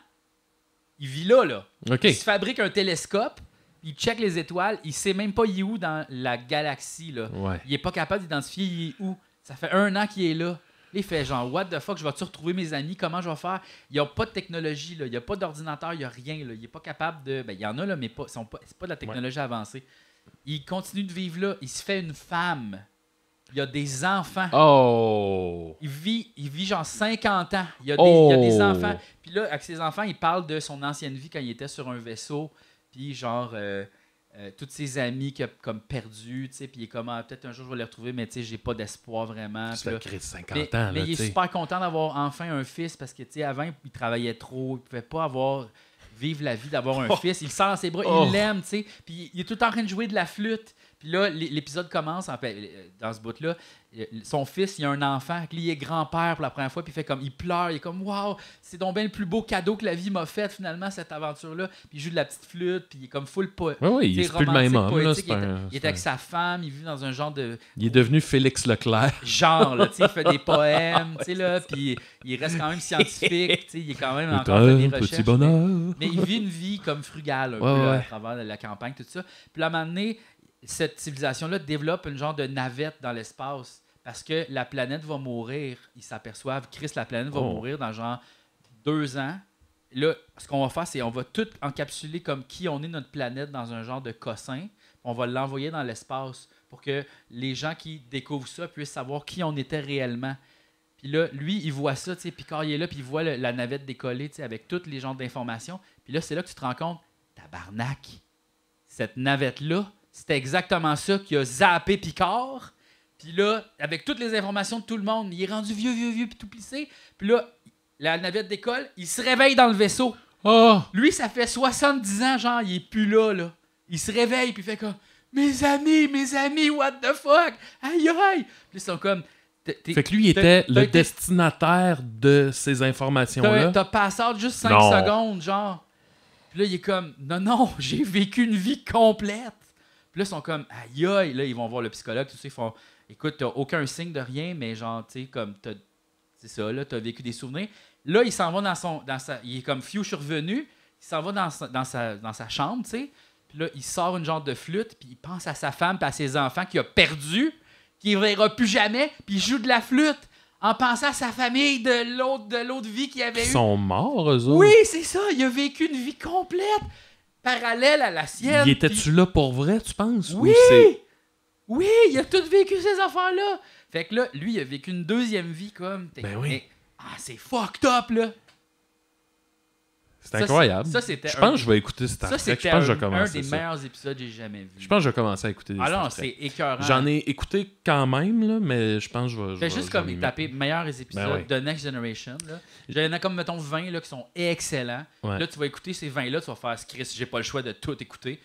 il vit là. Okay. Il se fabrique un télescope, il check les étoiles, il sait même pas il est où dans la galaxie, là. Ouais. Il est pas capable d'identifier il est où. Ça fait 1 an qu'il est là. il fait genre, what the fuck, je vais-tu retrouver mes amis? Comment je vais faire? Il n'y a pas de technologie, là. Il n'y a pas d'ordinateur, il n'y a rien. Là. Il n'est pas capable de. Ben, il y en a, là, mais c'est pas de la technologie avancée. Il continue de vivre là. Il se fait une femme. Il y a des enfants. Oh! Il vit genre 50 ans. Il y a des enfants. Puis là, avec ses enfants, il parle de son ancienne vie quand il était sur un vaisseau. Puis genre, tous ses amis qu'il a comme perdus. Puis il est comme, peut-être un jour je vais les retrouver, mais j'ai pas d'espoir vraiment. Ça Puis fait là, 50 mais, ans. mais là, il est t'sais. super content d'avoir enfin un fils parce que avant, il travaillait trop. Il pouvait pas vivre la vie d'avoir un fils. Il le sent dans ses bras, il l'aime. Puis il est tout le temps en train de jouer de la flûte. Puis là, l'épisode commence, en fait, dans ce bout-là, son fils, il a un enfant, il est grand-père pour la première fois, puis il pleure, il est comme « Wow, c'est donc bien le plus beau cadeau que la vie m'a fait, finalement, cette aventure-là. » Puis il joue de la petite flûte, puis il est comme full Oui, il est plus le même homme. Là, il est avec sa femme, il vit dans un genre de... Il est devenu Félix Leclerc. Genre, là, il fait des poèmes, là, puis il reste quand même scientifique, il est quand même encore fait des recherches. Petit bonheur. Mais il vit une vie comme frugale, un peu, là, à travers la campagne, tout ça. Puis à un moment donné, cette civilisation-là développe une genre de navette dans l'espace parce que la planète va mourir. Ils s'aperçoivent, la planète va mourir dans genre 2 ans. Là, ce qu'on va faire, c'est on va tout encapsuler comme qui on est notre planète dans un genre de cossin. On va l'envoyer dans l'espace pour que les gens qui découvrent ça puissent savoir qui on était réellement. Puis là, lui, il voit ça, Picard, il est là, puis il voit la navette décoller avec tous les genres d'informations. Puis là, c'est là que tu te rends compte, tabarnak, cette navette-là, c'était exactement ça qui a zappé Picard. Puis là, avec toutes les informations de tout le monde, il est rendu vieux, puis tout plissé. Puis là, la navette décolle, il se réveille dans le vaisseau. Oh! Lui, ça fait 70 ans, genre, il est plus là. Il se réveille, puis il fait comme « Mes amis, what the fuck? Aïe, aïe! » Puis ils sont comme... Fait que lui, il était le destinataire de ces informations-là. T'as passé juste 5 secondes, genre. Puis là, il est comme « Non, j'ai vécu une vie complète. » Puis là, ils sont comme, aïe, aïe. Là, ils vont voir le psychologue. Tout ça, ils font, écoute, t'as aucun signe de rien, mais genre, tu sais, comme, c'est ça, là, t'as vécu des souvenirs. Là, il s'en va dans sa. Il est comme, je suis revenu. Il s'en va dans sa chambre, tu sais. Puis là, il sort une genre de flûte, puis il pense à sa femme, puis à ses enfants qu'il a perdus, qu'il ne verra plus jamais, puis il joue de la flûte en pensant à sa famille de l'autre vie qu'il avait eue. Ils sont morts, eux autres? Oui, c'est ça. Il a vécu une vie complète. Parallèle à la sienne. Il était-tu là pour vrai, tu penses? Oui! Oui, il a tout vécu ces affaires-là. Fait que là, lui, il a vécu une deuxième vie comme... Ben oui. Mais, c'est fucked up, là. C'est incroyable. Je pense que je vais écouter Star Trek. Ça, c'était un des meilleurs épisodes que j'ai jamais vu. Je pense que je vais commencer à écouter des Star Trek. C'est écœurant. J'en ai écouté quand même, là, mais je pense que je vais... Fais juste comme taper meilleurs épisodes de Next Generation. Il y en a comme, mettons, 20 là, qui sont excellents. Ouais. Là, tu vas écouter ces 20-là, tu vas faire « Chris, j'ai pas le choix de tout écouter. »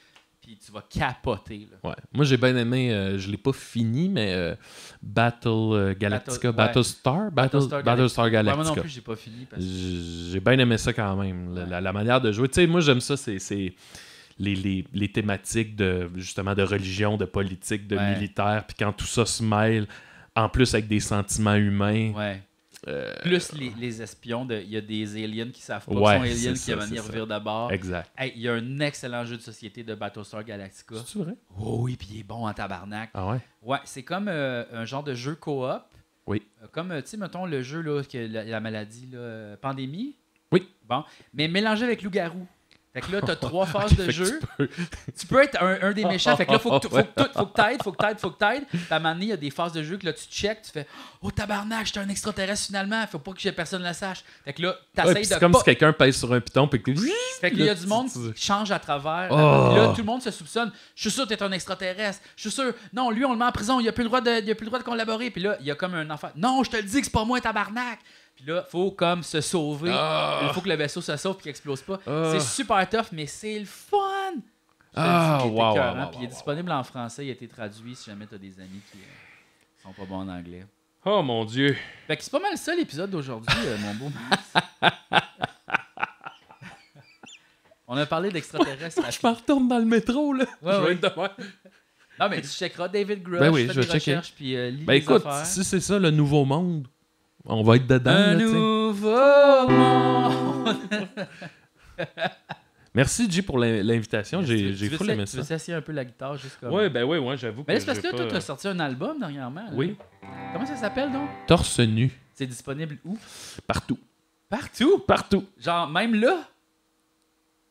Puis tu vas capoter. Là. Ouais. Moi, j'ai bien aimé, je l'ai pas fini, mais Battle Galactica, Battlestar Galactica. Ouais, moi non plus, j'ai pas fini. Parce que... J'ai bien aimé ça quand même, la manière de jouer. Tu sais, moi, j'aime ça, c'est les thématiques de, justement, de religion, de politique, de militaire, puis quand tout ça se mêle, en plus avec des sentiments humains. Ouais. Plus les espions, il y a des aliens qui savent pas qu'ils sont aliens qui vont venir revenir d'abord. Exact. Il y a un excellent jeu de société de Battlestar Galactica. C'est vrai? Oh oui, puis il est bon en tabarnak. Ah ouais? Ouais, c'est comme un genre de jeu coop. Oui. Comme, tu sais, mettons le jeu, là, que la maladie, là, Pandémie. Oui. Bon, mais mélangé avec Loup-Garou. Fait que là, t'as 3 phases de jeu. Tu peux être un des méchants. Fait que là, faut que t'aides. Puis à un moment donné, il y a des phases de jeu que là, tu check, tu fais « Oh tabarnak, j'étais un extraterrestre finalement. Faut pas que personne le sache. » Fait que là, t'essayes de c'est comme si quelqu'un pèse sur un piton puis que... Fait qu'il y a du monde qui change à travers. Puis là, tout le monde se soupçonne. Je suis sûr que t'es un extraterrestre. Je suis sûr. Non, lui, on le met en prison. Il a plus le droit de collaborer. Puis là, il y a comme un enfant. Non, je te le dis que c'est pas moi, tabarnak. Puis là, il faut comme se sauver. Il faut que le vaisseau se sauve et qu'il explose pas. C'est super tough, mais c'est le fun. Wow. Puis il est disponible en français. Il a été traduit si jamais tu as des amis qui sont pas bons en anglais. Oh mon Dieu. Fait que c'est pas mal ça l'épisode d'aujourd'hui, mon beau Max. On a parlé d'extraterrestres. Je me retourne dans le métro, là. Ouais. Non, mais tu checkeras David Grush. Ben oui, je vais checker. Puis lis ben écoute, si c'est ça, le nouveau monde, on va être dedans. Un là, nouveau monde. Merci, G, pour l'invitation. J'ai full aimé Tu ça. veux s'asseoir un peu la guitare juste comme... Ouais, ben oui, j'avoue. Mais c'est parce que toi, tu as sorti un album dernièrement. Là. Oui. Comment ça s'appelle, donc? Torse nu. C'est disponible où? Partout. Partout? Partout. Genre, même là?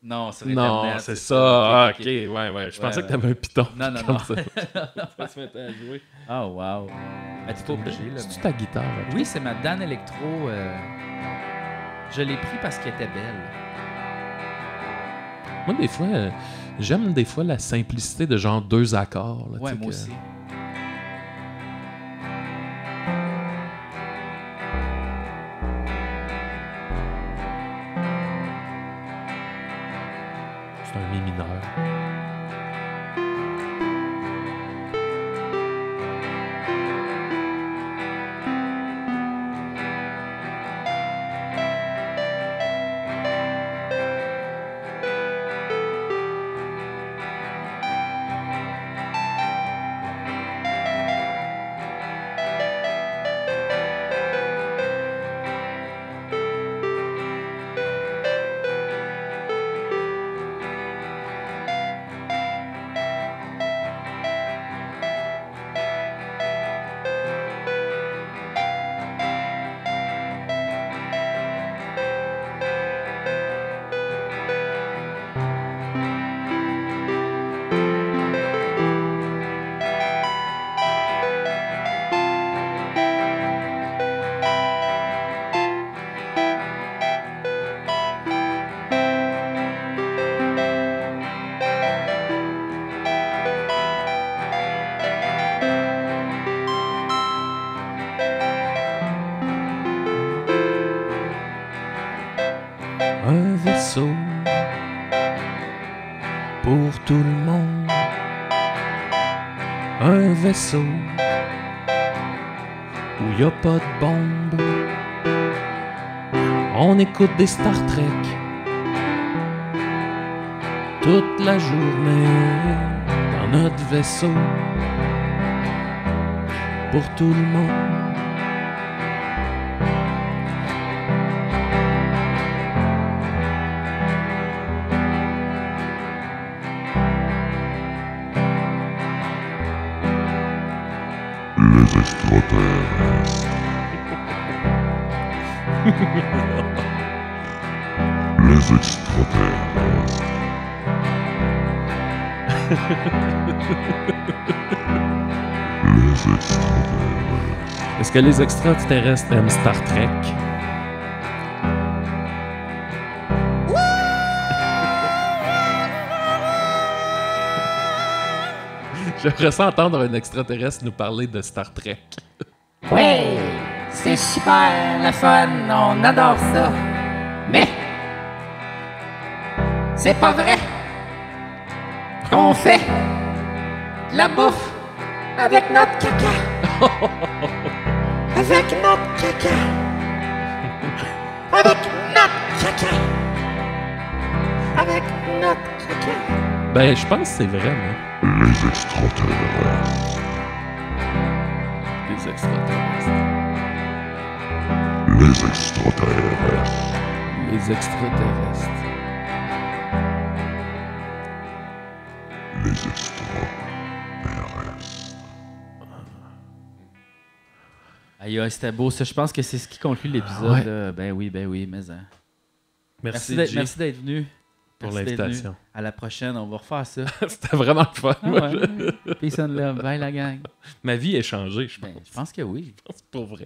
Non, sur Non, Internet. c'est ça. Ah, Ok, ok, ouais. Je pensais ouais. que t'avais un piton. Non, non, comme non. ça. Ça se mettait à jouer. Oh, wow. Ben, t'es pas obligé, là. C'est-tu ta guitare? là? Oui, c'est ma Dan Electro. Je l'ai pris parce qu'elle était belle. Moi, des fois, j'aime des fois la simplicité de genre 2 accords. Là, Ouais, tu sais, moi aussi. C'est un mi mineur. Un vaisseau pour tout le monde. Un vaisseau où y a pas de bombe. On écoute des Star Trek toute la journée dans notre vaisseau pour tout le monde. Les extraterrestres. Les extraterrestres. Les extraterrestres. Est-ce que les extraterrestres aiment Star Trek? J'aimerais ça entendre un extraterrestre nous parler de Star Trek. Ouais, c'est super le fun, on adore ça. Mais c'est pas vrai qu'on fait de la bouffe avec notre caca. Avec notre caca. Avec notre caca. Avec notre caca. Ben, je pense que c'est vrai, moi. Les extraterrestres. Les extraterrestres. Les extraterrestres. Les extraterrestres. Les extraterrestres. Aïe, aïe, c'était beau. Ça, je pense que c'est ce qui conclut l'épisode. Ouais. là. Ben oui, mais... hein. Merci, Merci Jay, d'être venu. pour Merci d'être l'invitation. venu. À la prochaine, on va refaire ça. C'était vraiment le fun. Ah moi, ouais. Peace and love. Bye la gang. Ma vie est changée, je pense. Ben, je pense que oui. Je pense pour vrai.